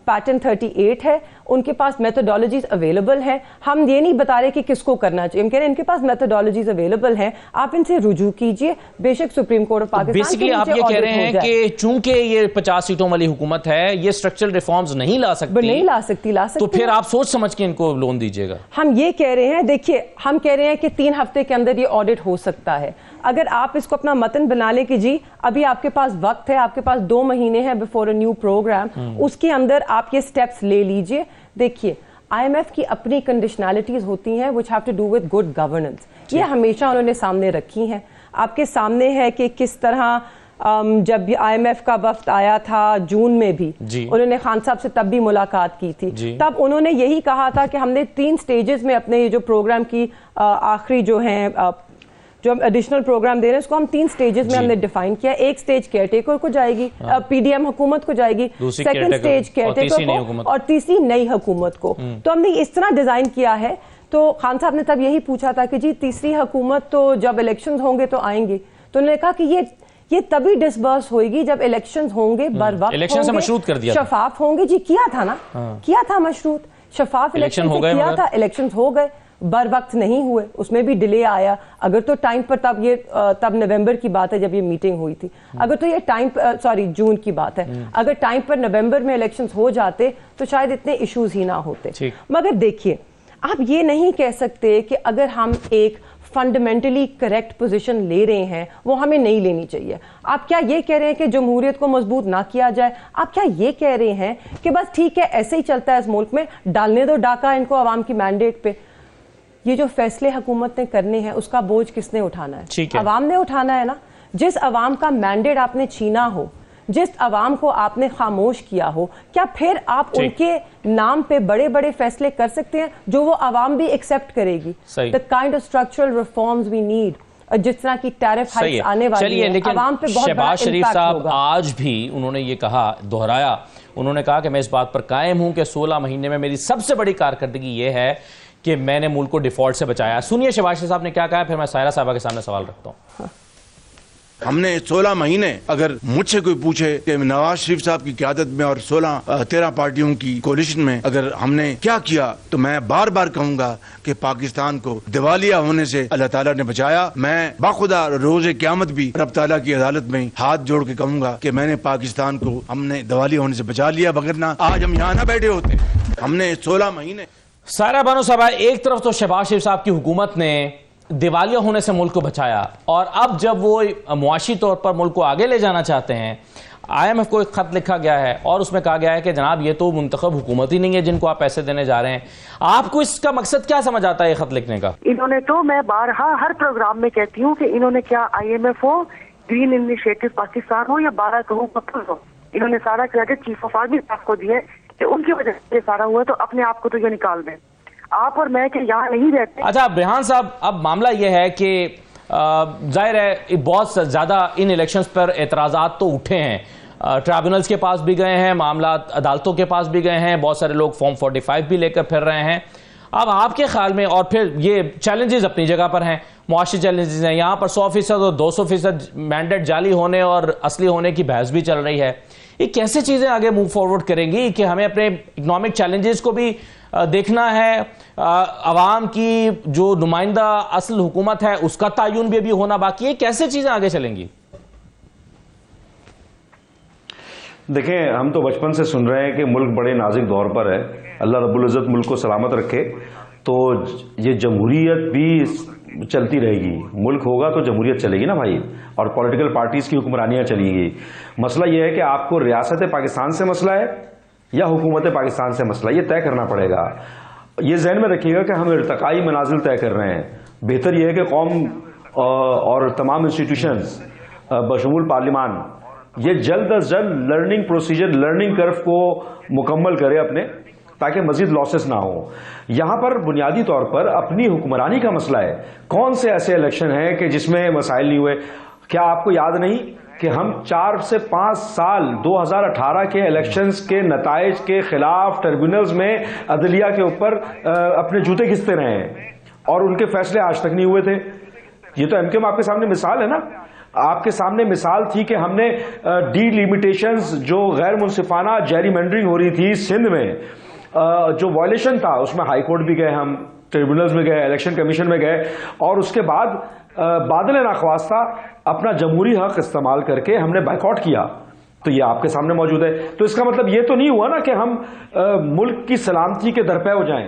پیٹرن 38 ہے, ان کے پاس میتھڈالوجیز اویلیبل ہیں. ہم یہ نہیں بتا رہے کہ کس کو کرنا چاہیے, ہم کہہ رہے ہیں ان کے پاس میتھڈالوجیز اویلیبل ہیں, آپ ان سے رجوع کیجئے. بے شک supreme court of Pakistan basically آپ یہ کہہ رہے ہیں کہ چونکہ یہ 50 سیٹوں والی حکومت ہے, یہ اسٹرکچرل ریفارمز نہیں لا سکتی, تو پھر آپ سوچ سمجھ کے ان کو لون دیجئے گا. ہم یہ کہہ رہے ہیں, دیکھیے ہم کہہ رہے ہیں کہ 3 ہفتے کے اندر یہ آڈٹ ہو سکتا ہے. اگر آپ اس کو اپنا متن بنا لیں کہ جی ابھی آپ کے پاس وقت ہے, آپ کے پاس 2 مہینے ہیں بیفور اے نیو پروگرام, اس کے اندر آپ یہ سٹیپس لے لیجئے. دیکھیے IMF کی اپنی کنڈیشنالٹیز ہوتی ہیں which have to do with good governance. یہ ہمیشہ انہوں نے سامنے رکھی ہیں. آپ کے سامنے ہے کہ کس طرح جب IMF کا وفد آیا تھا جون میں بھی, انہوں نے خان صاحب سے تب بھی ملاقات کی تھی, تب انہوں نے یہی کہا تھا کہ ہم نے 3 سٹیجز میں اپنے یہ جو پروگرام کی آخری جو ہیں جو ہم ایڈیشنل پروگرام دے رہے ہیں اس کو ہم 3 سٹیجز میں ہم نے ڈیفائن کیا. ایک سٹیج کیئر ٹیکر کو جائے گی, PDM حکومت کو جائے گی, سیکنڈ سٹیج کیئر ٹیکر کو, اور تیسری نئی حکومت کو. تو ہم نے اس طرح ڈیزائن کیا ہے. تو خان صاحب نے تب یہی پوچھا تھا کہ جی تیسری حکومت تو جب الیکشنز ہوں گے تو آئیں گے, تو انہوں نے کہا کہ یہ تبھی ڈسبرس ہوئے گی جب الیکشنز ہوں گے, بر وقت ہوں گے, شفاف ہوں گے. جی کیا تھا نا, کیا تھا مشروط, شفاف الیکشن کیا تھا, الیکشنز ہو گئے, بر وقت نہیں ہوئے, اس میں بھی ڈیلے آیا. اگر تو ٹائم پر تب نومبر کی بات ہے جب یہ میٹنگ ہوئی تھی, اگر تو یہ جون کی بات ہے, اگر ٹائم پر نومبر میں الیکشنز ہو جاتے تو شاید اتنے ایشوز ہی نہ ہوتے. مگر دیکھیے آپ یہ نہیں کہہ سکتے کہ اگر ہم ایک فنڈامنٹلی کریکٹ پوزیشن لے رہے ہیں وہ ہمیں نہیں لینی چاہیے. آپ کیا یہ کہہ رہے ہیں کہ جمہوریت کو مضبوط نہ کیا جائے؟ آپ کیا یہ کہہ رہے ہیں کہ بس ٹھیک ہے ایسے ہی چلتا ہے اس ملک میں, ڈالنے دو ڈاکہ ان کو عوام کی مینڈیٹ پہ؟ یہ جو فیصلے حکومت نے کرنے ہیں اس کا بوجھ کس نے اٹھانا ہے؟ عوام نے اٹھانا ہے نا. جس عوام کا مینڈیٹ آپ نے چھینا ہو, جس عوام کو آپ نے خاموش کیا ہو, کیا پھر آپ ان کے نام پہ بڑے بڑے فیصلے کر سکتے ہیں جو وہ عوام بھی ایکسیپٹ کرے گی؟ the kind of structural reforms we need, جس طرح کی ٹیرف ہائیکس آنے والی ہیں, عوام پہ بہت بڑا شہباز شریف صاحب آج بھی انہوں نے یہ کہا, دہرایا, انہوں نے کہا کہ میں اس بات پر قائم ہوں کہ 16 مہینے میں میری سب سے بڑی کارکردگی یہ ہے کہ میں نے ملک کو ڈیفالٹ سے بچایا. سنیے شہباز شریف صاحب نے کیا کہا, پھر میں سائرہ صاحبہ کے سامنے سوال رکھتا ہوں. ہم نے 16 مہینے, اگر مجھ سے کوئی پوچھے کہ نواز شریف صاحب کی قیادت میں اور 13 پارٹیوں کی کولیشن میں اگر ہم نے کیا کیا, تو میں بار بار کہوں گا کہ پاکستان کو دیوالیہ ہونے سے اللہ تعالیٰ نے بچایا. میں باخدا روز قیامت بھی رب تعالیٰ کی عدالت میں ہاتھ جوڑ کے کہوں گا کہ میں نے پاکستان کو ہم نے دیوالیہ ہونے سے بچا لیا, وگرنہ آج ہم یہاں نہ بیٹھے ہوتے. ہم نے 16 مہینے. سائرہ بانو صاحبہ, ایک طرف تو شہباز شریف صاحب کی حکومت نے دیوالیہ ہونے سے ملک کو بچایا, اور اب جب وہ معاشی طور پر ملک کو آگے لے جانا چاہتے ہیں, IMF کو ایک خط لکھا گیا ہے اور اس میں کہا گیا ہے کہ جناب یہ تو منتخب حکومت ہی نہیں ہے جن کو آپ پیسے دینے جا رہے ہیں. آپ کو اس کا مقصد کیا سمجھ آتا ہے یہ خط لکھنے کا؟ انہوں نے تو, میں بارہا ہر پروگرام میں کہتی ہوں کہ انہوں نے کیا IMF ہو, گرین انیشیٹو پاکستان ہو یا 12 کہو کپل ہو, انہوں نے سارا credit chief of army staff کو دیا کہ ان کی وجہ سے یہ سارا ہوا, تو اپنے آپ کو تو یہ نکال دیں. آپ اور میں کہ یہاں نہیں رہتے. اچھا ریحان صاحب, اب معاملہ یہ ہے کہ ظاہر ہے بہت زیادہ ان الیکشنز پر اعتراضات تو اٹھے ہیں, ٹرائبونلز کے پاس بھی گئے ہیں, معاملات عدالتوں کے پاس بھی گئے ہیں, بہت سارے لوگ فارم 45 بھی لے کر پھر رہے ہیں. اب آپ کے خیال میں, اور پھر یہ چیلنجز اپنی جگہ پر ہیں, معاشی چیلنجز ہیں, یہاں پر 100% اور 200% مینڈیٹ جعلی ہونے اور اصلی ہونے کی بحث بھی چل رہی ہے, یہ کیسے چیزیں آگے موو فارورڈ کریں گی کہ ہمیں اپنے اکنامک چیلنجز کو بھی دیکھنا ہے, عوام کی جو نمائندہ اصل حکومت ہے اس کا تعین بھی ابھی ہونا باقی ہے, کیسے چیزیں آگے چلیں گی؟ دیکھیں ہم تو بچپن سے سن رہے ہیں کہ ملک بڑے نازک دور پر ہے, اللہ رب العزت ملک کو سلامت رکھے, تو یہ جمہوریت بھی چلتی رہے گی, ملک ہوگا تو جمہوریت چلے گی نا بھائی, اور پولیٹیکل پارٹیز کی حکمرانیاں چلیں گی. مسئلہ یہ ہے کہ آپ کو ریاست پاکستان سے مسئلہ ہے یا حکومت پاکستان سے مسئلہ, یہ طے کرنا پڑے گا. یہ ذہن میں رکھیے گا کہ ہم ارتقائی منازل طے کر رہے ہیں. بہتر یہ ہے کہ قوم اور تمام انسٹیٹیوشنز بشمول پارلیمان یہ جلد از جلد لرننگ پروسیجر, لرننگ کرو کو مکمل کرے اپنے, تاکہ مزید لاسز نہ ہوں. یہاں پر بنیادی طور پر اپنی حکمرانی کا مسئلہ ہے. کون سے ایسے الیکشن ہیں کہ جس میں مسائل نہیں ہوئے؟ کیا آپ کو یاد نہیں کہ ہم 4 سے 5 سال 2018 کے الیکشنز کے نتائج کے خلاف ٹربیونلز میں عدلیہ کے اوپر اپنے جوتے گھستے رہے ہیں, اور ان کے فیصلے آج تک نہیں ہوئے تھے؟ یہ تو ایم کیو ایم آپ کے سامنے مثال ہے نا. آپ کے سامنے مثال تھی کہ ہم نے ڈی لیمیٹیشنز جو غیر منصفانہ جیری مینڈرنگ ہو رہی تھی سندھ میں, جو وائلیشن تھا, اس میں ہائی کورٹ بھی گئے, ہم ٹریبونلز میں گئے, الیکشن کمیشن میں گئے, اور اس کے بعد بادل ناخواستہ اپنا جمہوری حق استعمال کر کے ہم نے بائیکاٹ کیا. تو یہ آپ کے سامنے موجود ہے. تو اس کا مطلب یہ تو نہیں ہوا نا کہ ہم ملک کی سلامتی کے درپے ہو جائیں.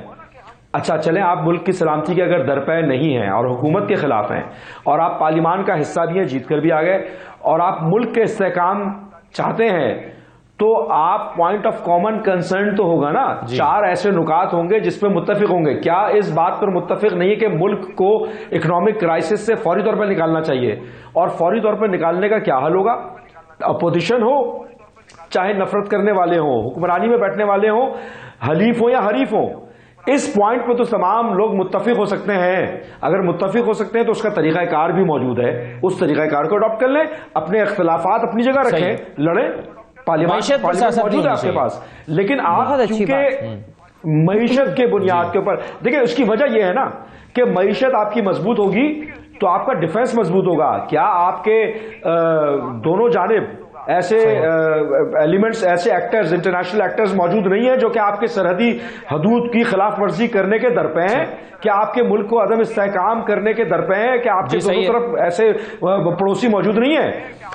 اچھا چلیں, آپ ملک کی سلامتی کے اگر درپے نہیں ہیں اور حکومت کے خلاف ہیں, اور آپ پارلیمان کا حصہ بھی ہیں, جیت کر بھی آ گئے, اور آپ ملک کے استحکام چاہتے ہیں, تو آپ پوائنٹ آف کامن کنسرن تو ہوگا نا. 4 ایسے نکات ہوں گے جس پہ متفق ہوں گے. کیا اس بات پر متفق نہیں ہے کہ ملک کو اکنامک کرائسس سے فوری طور پر نکالنا چاہیے؟ اور فوری طور پر نکالنے کا کیا حل ہوگا؟ اپوزیشن ہو چاہے نفرت کرنے والے ہوں, حکمرانی میں بیٹھنے والے ہوں, حلیف ہوں یا حریف ہوں, اس پوائنٹ پہ تو تمام لوگ متفق ہو سکتے ہیں. اگر متفق ہو سکتے ہیں تو اس کا طریقہ کار بھی موجود ہے, اس طریقہ کار کو اڈاپٹ کر لیں, اپنے اختلافات اپنی جگہ رکھیں, لڑیں. پارلیمنٹ موجود ہے آپ کے پاس, لیکن آپ چونکہ معیشت کے بنیاد کے اوپر دیکھیں, اس کی وجہ یہ ہے نا کہ معیشت آپ کی مضبوط ہوگی تو آپ کا ڈیفنس مضبوط ہوگا. کیا آپ کے دونوں جانب ایسے ایلیمنٹس, ایسے ایکٹرز, انٹرنیشنل ایکٹرز موجود نہیں ہیں جو کہ آپ کے سرحدی حدود کی خلاف ورزی کرنے کے درپے ہیں؟ کیا آپ کے ملک کو عدم استحکام کرنے کے درپے ہیں؟ کہ آپ کے دونوں طرف ایسے پڑوسی موجود نہیں ہیں؟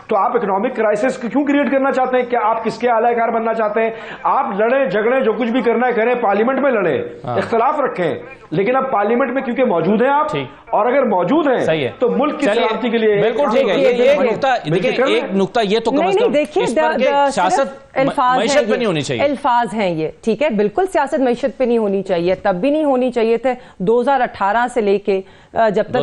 تو آپ اکنامک کرائسس کیوں کریٹ کرنا چاہتے ہیں؟ کیا آپ کس کے اعلی کار بننا چاہتے ہیں؟ آپ لڑیں جھگڑیں, جو کچھ بھی کرنا ہے کریں, پارلیمنٹ میں لڑیں, اختلاف رکھیں, لیکن اب پارلیمنٹ میں کیونکہ موجود ہیں آپ, اور اگر موجود ہیں تو ملک کی سلامتی کے لیے بالکل ٹھیک ہے. ایک نقطہ یہ تو دیکھیے سیاست معیشت پہ نہیں ہونی چاہیے. الفاظ ہیں یہ, ٹھیک ہے, بالکل سیاست معیشت پہ نہیں ہونی چاہیے, تب بھی نہیں ہونی چاہیے تھے 2018 سے لے کے جب تک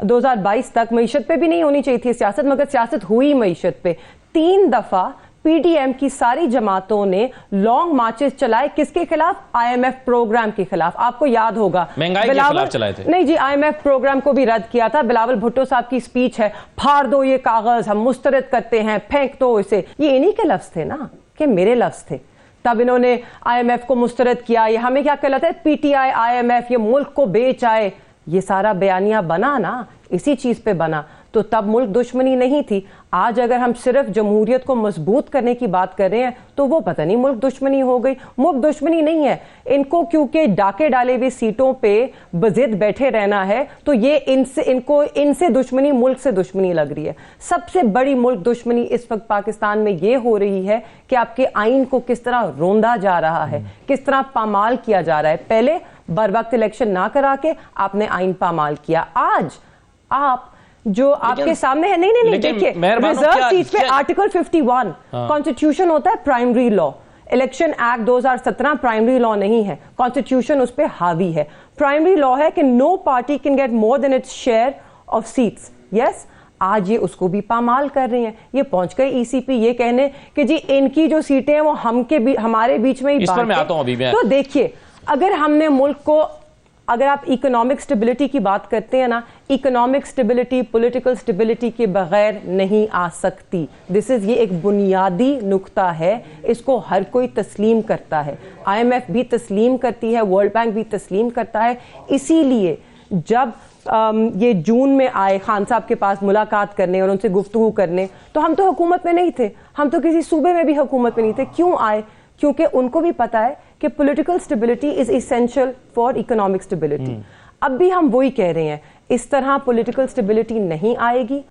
2022 تک معیشت پہ بھی نہیں ہونی چاہیے تھی سیاست, مگر سیاست ہوئی معیشت پہ. 3 دفعہ پی ڈی ایم کی ساری جماعتوں نے لانگ مارچز چلائے, کس کے خلاف؟ آئی ایم ایف پروگرام کے خلاف. آپ کو یاد ہوگا مہنگائی کے خلاف چلائے تھے. نہیں جی, آئی ایم ایف پروگرام کو بھی رد کیا تھا. بلاول بھٹو صاحب کی سپیچ ہے, پھاڑ دو یہ کاغذ, ہم مسترد کرتے ہیں, پھینک دو اسے. یہ انہی کے لفظ تھے نا, کہ میرے لفظ تھے. تب انہوں نے آئی ایم ایف کو مسترد کیا. یہ ہمیں کیا کہلاتا ہے؟ P T I, I M F, یہ ملک کو بیچ آئے. یہ سارا بیانیہ بنا نا اسی چیز پہ بنا. تو تب ملک دشمنی نہیں تھی. آج اگر ہم صرف جمہوریت کو مضبوط کرنے کی بات کر رہے ہیں تو وہ پتہ نہیں ملک دشمنی ہو گئی. ملک دشمنی نہیں ہے. ان کو کیونکہ ڈاکے ڈالے ہوئے سیٹوں پہ بضد بیٹھے رہنا ہے, تو یہ ان سے دشمنی, ملک سے دشمنی لگ رہی ہے. سب سے بڑی ملک دشمنی اس وقت پاکستان میں یہ ہو رہی ہے کہ آپ کے آئین کو کس طرح روندا جا رہا ہے, کس طرح پامال کیا جا رہا ہے. پہلے بر وقت الیکشن نہ کرا کے آپ نے آئین پامال کیا. آج آپ جو آپ کے سامنے ہے, نہیں دیکھیے, ریزرو سیٹ پہ آرٹیکل 51 کانسٹیٹیوشن ہوتا ہے پرائمری لا. الیکشن ایکٹ 2017 پرائمری لا نہیں ہے, کانسٹیٹیوشن اس پہ حاوی ہے. پرائمری لا ہے کہ no party can get more than its share of seats. Yes, آج یہ اس کو بھی پامال کر رہے ہیں. یہ پہنچ گئے ای سی پی یہ کہنے کہ جی ان کی جو سیٹیں ہیں وہ ہمارے بیچ میں ہی بانٹیں. تو دیکھیے, اگر ہم نے ملک کو, اگر آپ اکنامک سٹیبلٹی کی بات کرتے ہیں نا, اکنامک سٹیبلٹی پولیٹیکل سٹیبلٹی کے بغیر نہیں آ سکتی. یہ ایک بنیادی نقطہ ہے, اس کو ہر کوئی تسلیم کرتا ہے. آئی ایم ایف بھی تسلیم کرتی ہے, ورلڈ بینک بھی تسلیم کرتا ہے. اسی لیے جب یہ جون میں آئے خان صاحب کے پاس ملاقات کرنے اور ان سے گفتگو کرنے, تو ہم تو حکومت میں نہیں تھے, ہم تو کسی صوبے میں بھی حکومت میں نہیں تھے. کیوں آئے؟ کیونکہ ان کو بھی پتا ہے کہ political stability is essential for economic stability. اب بھی ہم وہی کہہ رہے ہیں, اس طرح پولیٹیکل سٹیبلٹی نہیں آئے گی.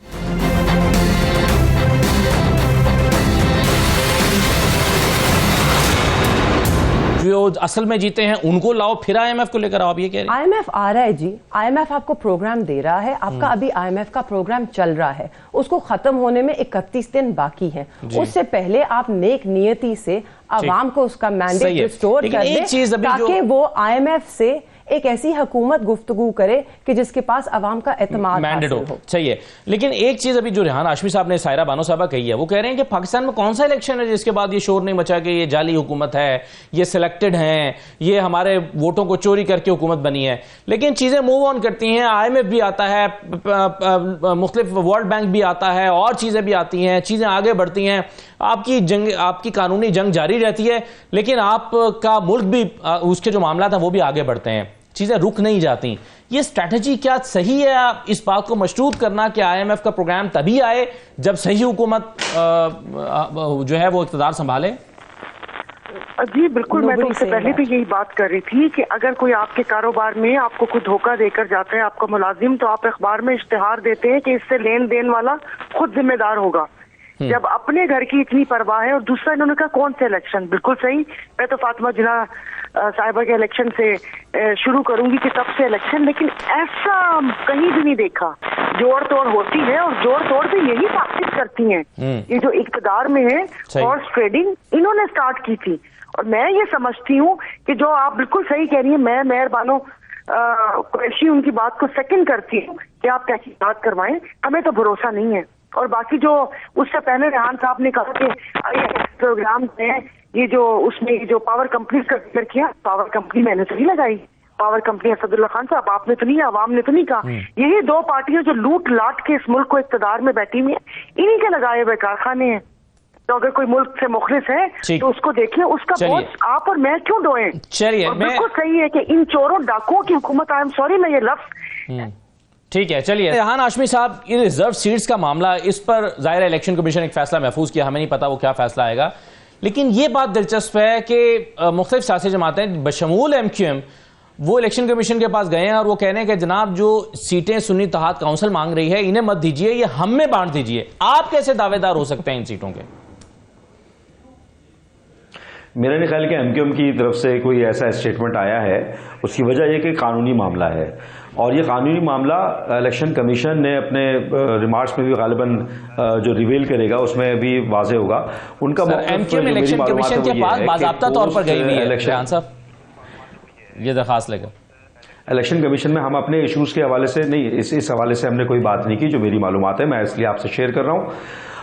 جو اصل میں جیتے ہیں ان کو لاؤ پھر IMF کو لے کر آؤ. یہ کہہ رہے ہیں IMF آ رہا ہے جی, IMF آپ کو پروگرام دے رہا ہے, آپ کا ابھی IMF کا پروگرام چل رہا ہے, اس کو ختم ہونے میں 31 دن باقی ہیں. اس سے پہلے آپ نیک نیتی سے عوام کو اس کا مینڈیٹ ریسٹور کر دیں تاکہ وہ IMF سے ایک ایسی حکومت گفتگو کرے کہ جس کے پاس عوام کا اعتماد حاصل ہو. چاہیے. لیکن ایک چیز ابھی جو ریحان ہاشمی صاحب نے, سائرہ بانو صاحبہ کہی ہے, وہ کہہ رہے ہیں کہ پاکستان میں کون سا الیکشن ہے جس کے بعد یہ شور نہیں مچا کہ یہ جعلی حکومت ہے, یہ سلیکٹڈ ہیں, یہ ہمارے ووٹوں کو چوری کر کے حکومت بنی ہے. لیکن چیزیں موو آن کرتی ہیں, IMF بھی آتا ہے, مختلف ورلڈ بینک بھی آتا ہے, اور چیزیں بھی آتی ہیں, چیزیں آگے بڑھتی ہیں, آپ کی قانونی جنگ جاری رہتی ہے, لیکن آپ کا ملک بھی, اس کے جو معاملات ہیں وہ بھی آگے بڑھتے ہیں, چیزیں رک نہیں جاتی. یہ اسٹریٹجی کیا صحیح ہے اس بات کو مشروط کرنا کہ IMF کا پروگرام تبھی آئے جب صحیح حکومت جو ہے وہ اقتدار سنبھالے؟ جی بالکل, میں تو اس سے پہلے بھی یہی بات کر رہی تھی کہ اگر کوئی آپ کے کاروبار میں آپ کو کوئی دھوکہ دے کر جاتا ہے, آپ کا ملازم, تو آپ اخبار میں اشتہار دیتے ہیں کہ اس سے لین دین والا خود ذمہ دار ہوگا. جب اپنے گھر کی اتنی پرواہ ہے. اور دوسرا انہوں نے کہا کون سے الیکشن, بالکل صحیح, میں تو فاطمہ جناح صاحبہ کے الیکشن سے شروع کروں گی کہ تب سے الیکشن, لیکن ایسا کہیں بھی نہیں دیکھا. جوڑ توڑ ہوتی ہے, اور جوڑ توڑ بھی یہی پریکٹس کرتی ہیں. یہ جو اقتدار میں ہے ہارس ٹریڈنگ انہوں نے سٹارٹ کی تھی. اور میں یہ سمجھتی ہوں کہ جو آپ بالکل صحیح کہہ رہی ہیں, میں مہر بانو قریشی ان کی بات کو سیکنڈ کرتی ہوں کہ آپ کیسی بات کروائیں, ہمیں تو بھروسہ نہیں ہے. اور باقی جو اس سے پہلے ریحان صاحب نے کہا کہ پروگرام میں یہ جو اس میں جو پاور کمپنیز کا ذکر کیا, پاور کمپنی میں نے تو نہیں لگائی. پاور کمپنی اسد اللہ خان صاحب آپ نے تو نہیں, عوام نے تو نہیں کہا. یہی دو پارٹیاں جو لوٹ لاٹ کے اس ملک کو اقتدار میں بیٹھی ہوئی ہیں, انہی کے لگائے ہوئے کارخانے ہیں. تو اگر کوئی ملک سے مخلص ہے تو اس کو دیکھیں, اس کا بوجھ آپ اور میں کیوں ڈوئیں. بالکل صحیح ہے کہ ان چوروں ڈاکوؤں کی حکومت, آئی ایم سوری میں یہ لفظ. ٹھیک ہے, چلیے. ریحان ہاشمی صاحب, یہ ریزرو سیٹس کا معاملہ, اس پر ظاہر الیکشن کمیشن ایک فیصلہ محفوظ کیا, ہمیں نہیں پتا وہ کیا فیصلہ آئے گا. لیکن یہ بات دلچسپ ہے کہ مختلف سیاسی جماعتیں بشمول MQM وہ الیکشن کمیشن کے پاس گئے ہیں اور وہ کہہ رہے ہیں کہ جناب جو سیٹیں سنی اتحاد کونسل مانگ رہی ہے انہیں مت دیجیے, یہ ہم میں بانٹ دیجیے. آپ کیسے دعوے دار ہو سکتے ہیں ان سیٹوں کے؟ میرا نہیں خیال کہ MQM کی طرف سے کوئی ایسا اسٹیٹمنٹ آیا ہے. اس کی وجہ یہ کہ قانونی معاملہ ہے, اور یہ قانونی معاملہ الیکشن کمیشن نے اپنے ریمارکس میں بھی غالباً جو ریویل کرے گا اس میں بھی واضح ہوگا. ان کا MQM الیکشن کمیشن کے پاس باضابطہ طور پر گئی ہوئی ہے ریحان صاحب, یہ درخواست لے کر الیکشن کمیشن میں. ہم اپنے ایشوز کے حوالے سے نہیں, اس حوالے سے ہم نے کوئی بات نہیں کی جو میری معلومات ہے, میں اس لیے آپ سے شیئر کر رہا ہوں.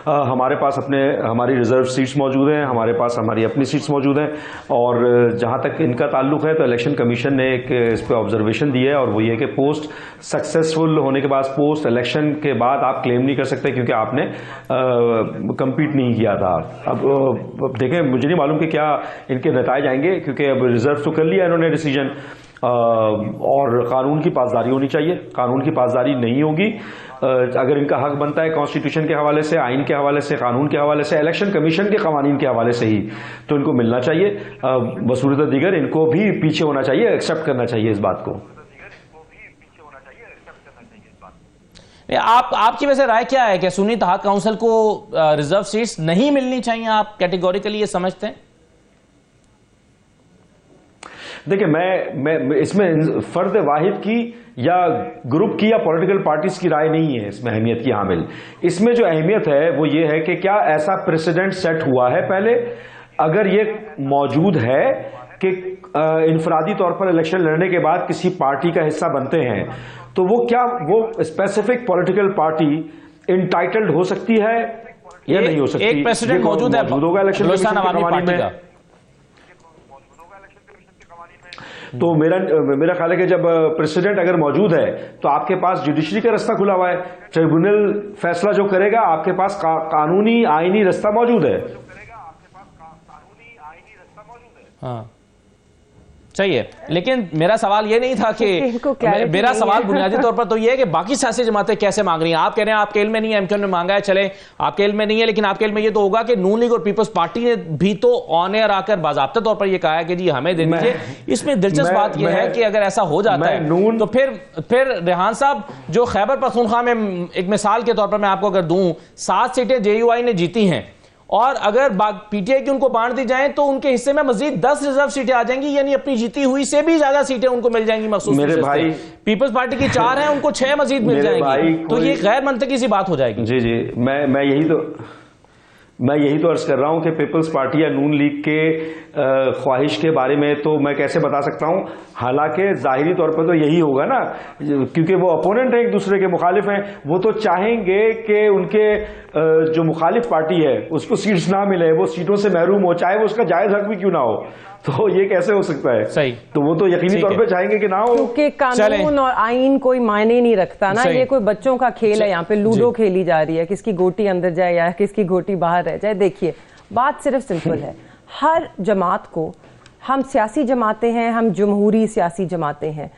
ہمارے پاس ہماری ریزرو سیٹس موجود ہیں, ہمارے پاس ہماری اپنی سیٹس موجود ہیں, اور جہاں تک ان کا تعلق ہے تو الیکشن کمیشن نے ایک اس پہ آبزرویشن دی ہے, اور وہ یہ کہ پوسٹ سکسیسفل ہونے کے بعد, پوسٹ الیکشن کے بعد آپ کلیم نہیں کر سکتے کیونکہ آپ نے کمپیٹ نہیں کیا تھا. اب دیکھیں, مجھے نہیں معلوم کہ کیا ان کے نتائج آئیں گے, کیونکہ اب ریزرو تو کر لیا انہوں نے ڈیسیجن, اور قانون کی پاسداری ہونی چاہیے. قانون کی پاسداری نہیں ہوگی, اگر ان کا حق بنتا ہے کانسٹیٹیوشن کے حوالے سے, آئین کے حوالے سے, قانون کے حوالے سے, الیکشن کمیشن کے قوانین کے حوالے سے ہی, تو ان کو ملنا چاہیے. بصورت دیگر ان کو بھی پیچھے ہونا چاہیے, ایکسیپٹ کرنا چاہیے اس بات کو. آپ کی ویسے رائے کیا ہے کہ سنی اتحاد کونسل کو ریزرو سیٹس نہیں ملنی چاہیے؟ آپ کیٹیگوریکلی یہ سمجھتے ہیں؟ دیکھیں, میں اس میں فرد واحد کی یا گروپ کی یا پولیٹیکل پارٹیز کی رائے نہیں ہے اس میں اہمیت کی حامل. اس میں جو اہمیت ہے وہ یہ ہے کہ کیا ایسا پریسیڈنٹ سیٹ ہوا ہے پہلے, اگر یہ موجود ہے کہ انفرادی طور پر الیکشن لڑنے کے بعد کسی پارٹی کا حصہ بنتے ہیں, تو وہ کیا وہ اسپیسیفک پولیٹیکل پارٹی انٹائٹلڈ ہو سکتی ہے یا نہیں ہو سکتی. ایک پریسیڈنٹ موجود ہوگا الیکشن کمیشن کے قوانین میں. تو میرا خیال ہے کہ جب پریسیڈنٹ اگر موجود ہے تو آپ کے پاس جوڈیشری کا رستہ کھلا ہوا ہے, ٹریبونل فیصلہ جو کرے گا آپ کے پاس قانونی آئینی رستہ موجود ہے. ہاں چاہیے. لیکن میرا سوال یہ نہیں تھا کہ میرا سوال بنیادی طور پر تو یہ ہے کہ باقی سیاسی جماعتیں کیسے مانگ رہی ہیں. آپ کہہ رہے ہیں آپ کے علم میں نہیں ہے, MQM نے مانگا ہے, چلے آپ کے علم میں نہیں ہے, لیکن آپ کے علم میں یہ تو ہوگا کہ نون لیگ اور پیپلز پارٹی نے بھی تو آن ایئر آ کر باضابطہ طور پر یہ کہا ہے کہ جی ہمیں دے دیجیے. اس میں دلچسپ بات یہ ہے کہ اگر ایسا ہو جاتا ہے تو پھر ریحان صاحب جو خیبر پختونخوا میں ایک مثال کے طور پر میں آپ کو اگر دوں 7 سیٹیں JUI نے جیتی ہیں, اور اگر پی ٹی آئی کی ان کو بانٹ دی جائیں تو ان کے حصے میں مزید 10 ریزرو سیٹیں آ جائیں گی، یعنی اپنی جیتی ہوئی سے بھی زیادہ سیٹیں ان کو مل جائیں گی مخصوص میرے بھائی، پیپلز پارٹی کی 4 ہیں، ان کو 6 مزید مل جائیں گی، تو یہ غیر منطقی سی بات ہو جائے گی۔ جی میں یہی تو عرض کر رہا ہوں کہ پیپلز پارٹی یا نون لیگ کے خواہش کے بارے میں تو میں کیسے بتا سکتا ہوں، حالانکہ ظاہری طور پر تو یہی ہوگا نا، کیونکہ وہ اپوننٹ ہیں، ایک دوسرے کے مخالف ہیں، وہ تو چاہیں گے کہ ان کے جو مخالف پارٹی ہے اس کو سیٹس نہ ملے، وہ سیٹوں سے محروم ہو، چاہے وہ اس کا جائز حق بھی کیوں نہ ہو، تو یہ کیسے ہو سکتا ہے؟ صحیح، تو وہ تو یقینی طور پہ چاہیں گے کہ نہ ہو، کیونکہ قانون اور آئین کوئی معنی نہیں رکھتا نا، یہ کوئی بچوں کا کھیل ہے، یہاں پہ لوڈو کھیلی جا رہی ہے، کس کی گوٹی اندر جائے یا کس کی گوٹی باہر رہ جائے۔ دیکھیے بات صرف سمپل ہے، ہر جماعت کو، ہم سیاسی جماعتیں ہیں، ہم جمہوری سیاسی جماعتیں ہیں،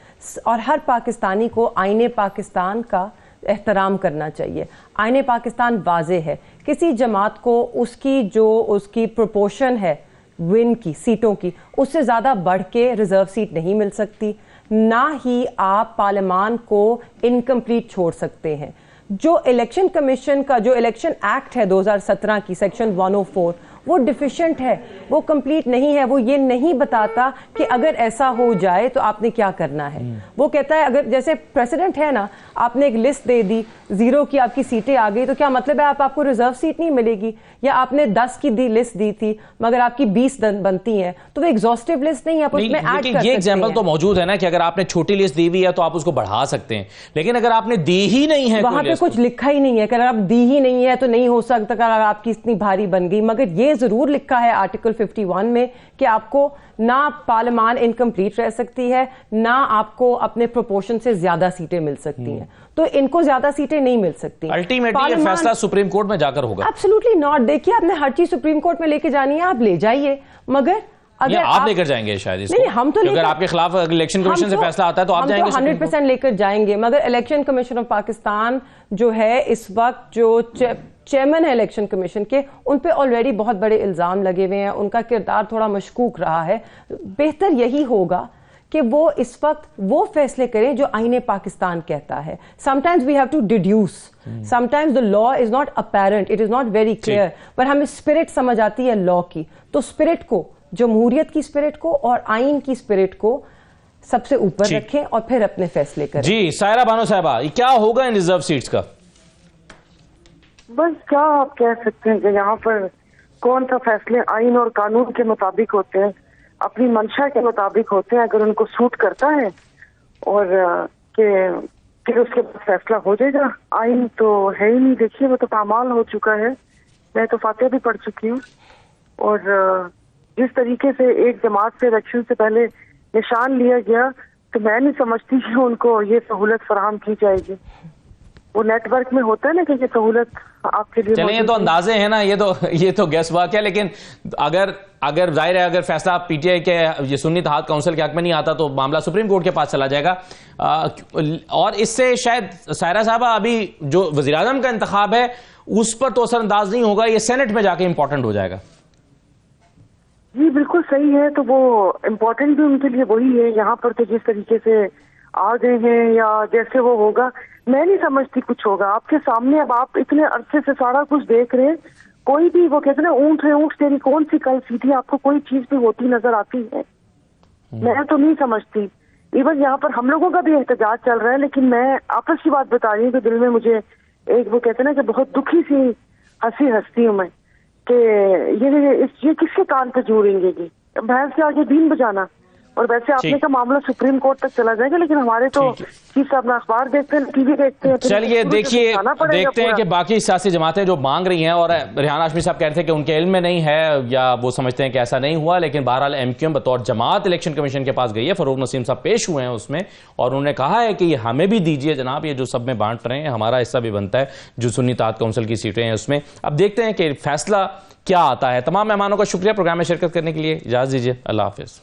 اور ہر پاکستانی کو آئین پاکستان کا احترام کرنا چاہیے۔ آئین پاکستان واضح ہے، کسی جماعت کو اس کی پروپورشن ہے ون کی سیٹوں کی، اس سے زیادہ بڑھ کے ریزرو سیٹ نہیں مل سکتی، نہ ہی آپ پارلیمان کو انکمپلیٹ چھوڑ سکتے ہیں۔ جو الیکشن کمیشن کا جو الیکشن ایکٹ ہے 2017 کی سیکشن 104 وہ ڈیفیشنٹ ہے، وہ کمپلیٹ نہیں ہے، وہ یہ نہیں بتاتا کہ اگر ایسا ہو جائے تو آپ نے کیا کرنا ہے۔ وہ کہتا ہے اگر جیسے پریسیڈنٹ ہے نا، آپ نے ایک لسٹ دے دی 0 کی، آپ کی سیٹیں آ گئی، تو کیا مطلب ہے آپ کو ریزرو سیٹ نہیں ملے گی؟ یا آپ نے 10 کی لسٹ دی تھی مگر آپ کی 20 بنتی ہیں، تو وہ ایگزاسٹو لسٹ نہیں، آپ اس میں ایڈ کر سکتے ہیں۔ یہ ایگزامپل تو موجود ہے نا کہ اگر آپ نے چھوٹی لسٹ دی ہوئی ہے تو آپ اس کو بڑھا سکتے ہیں، لیکن اگر آپ نے دی ہی نہیں ہے، وہاں پہ کچھ لکھا ہی نہیں ہے کہ اگر آپ دی ہی نہیں ہے تو نہیں ہو سکتا اگر آپ کی اتنی بھاری بن گئی، مگر یہ ضرور لکھا ہے آرٹیکل 51 میں کہ آپ کو نہ پارلیمان انکمپلیٹ رہ سکتی ہے، نہ آپ کو اپنے پروپورشن سے زیادہ سیٹیں مل سکتی ہیں، تو ان کو زیادہ سیٹیں نہیں مل سکتی۔ الٹیمیٹلی یہ فیصلہ سپریم کورٹ میں جا کر ہوگا۔ ایبسولوٹلی ناٹ، دیکھیے آپ نے ہر چیز سپریم کورٹ میں لے کے جانی ہے، آپ لے جائیے، مگر اگر آپ لے کر جائیں گے شاید اس کو، نہیں ہم تو اگر آپ کے خلاف الیکشن کمیشن سے فیصلہ آتا ہے تو آپ جائیں گے 100% لے کر جائیں گے، مگر الیکشن کمیشن آف پاکستان جو ہے اس وقت جو چیئرمین ہے الیکشن کمیشن کے، ان پہ آلریڈی بہت بڑے الزام لگے ہوئے ہیں، ان کا کردار تھوڑا مشکوک رہا ہے۔ بہتر یہی ہوگا کہ وہ اس وقت وہ فیصلے کریں جو آئین پاکستان کہتا ہے۔ sometimes we have to deduce, sometimes the law is not apparent, it is not very clear, پر ہمیں اسپرٹ سمجھ آتی ہے لا کی، تو اسپرٹ کو، جمہوریت کی اسپرٹ کو اور آئین کی اسپرٹ کو سب سے اوپر رکھیں اور پھر اپنے فیصلے کریں۔ جی سائرہ بانو صاحبہ، کیا ہوگا ان ریزرو سیٹس کا؟ بس کیا آپ کہہ سکتے ہیں کہ یہاں پر کون سا فیصلے آئین اور قانون کے مطابق ہوتے ہیں، اپنی منشا کے مطابق ہوتے ہیں، اگر ان کو سوٹ کرتا ہے اور کہ پھر اس کے بعد فیصلہ ہو جائے گا۔ آئین تو ہے ہی نہیں، دیکھیے وہ تو پامال ہو چکا ہے، میں تو فاتحہ بھی پڑھ چکی ہوں، اور جس طریقے سے ایک جماعت سے الیکشن سے پہلے نشان لیا گیا تو میں نہیں سمجھتی کہ ان کو یہ سہولت فراہم کی جائے گی۔ وہ نیٹ ورک میں ہوتا ہے نا کہ یہ سہولت آپ کے لیے، چلیں یہ تو اندازے ہیں نا، یہ تو گیس واقع ہے، لیکن اگر ظاہر ہے اگر فیصلہ پی ٹی آئی کے یہ سنی اتحاد کونسل کے حق میں نہیں آتا تو معاملہ سپریم کورٹ کے پاس چلا جائے گا، اور اس سے شاید سائرہ صاحبہ ابھی جو وزیر اعظم کا انتخاب ہے اس پر تو اثر انداز نہیں ہوگا، یہ سینٹ میں جا کے امپورٹنٹ ہو جائے گا۔ جی بالکل صحیح ہے، تو وہ امپورٹنٹ بھی ان کے لیے وہی ہے۔ یہاں پر تو جس طریقے سے آ گئے ہیں یا جیسے وہ ہوگا، میں نہیں سمجھتی کچھ ہوگا۔ آپ کے سامنے اب آپ اتنے عرصے سے سارا کچھ دیکھ رہے ہیں، کوئی بھی وہ کہتے ہیں نا اونٹ ہے اونٹ تیری کون سی کل سیدھی، آپ کو کوئی چیز بھی ہوتی نظر آتی ہے؟ میں تو نہیں سمجھتی۔ ایون یہاں پر ہم لوگوں کا بھی احتجاج چل رہا ہے، لیکن میں آپس کی بات بتا رہی ہوں کہ دل میں مجھے ایک وہ کہتے ہیں نا کہ بہت دکھی سی ہنسی ہنستی ہوں میں کہ یہ کس کے کان پہ جو رہیں گی، بحث کے آگے دین بجانا۔ اور ویسے آپ نے کا معاملہ سپریم کورٹ تک چلا جائے گا، لیکن ہمارے تو چیف صاحب اخبار دیکھتے ہیں، ٹی وی دیکھتے ہیں۔ چلیے دیکھتے ہیں کہ باقی سیاسی جماعتیں جو مانگ رہی ہیں، اور ریحان ہاشمی صاحب کہہ رہے تھے کہ ان کے علم میں نہیں ہے یا وہ سمجھتے ہیں کہ ایسا نہیں ہوا، لیکن بہرحال ایم کیو ایم بطور جماعت الیکشن کمیشن کے پاس گئی ہے، فاروق نسیم صاحب پیش ہوئے ہیں اس میں، اور انہوں نے کہا ہے کہ یہ ہمیں بھی دیجیے جناب، یہ جو سب میں بانٹ رہے ہیں ہمارا حصہ بھی بنتا ہے جو سنی اتحاد کونسل کی سیٹیں ہیں اس میں۔ اب دیکھتے ہیں کہ فیصلہ کیا آتا ہے۔ تمام مہمانوں کا شکریہ پروگرام میں شرکت کرنے کے لیے، اجازت دیجیے، اللہ حافظ۔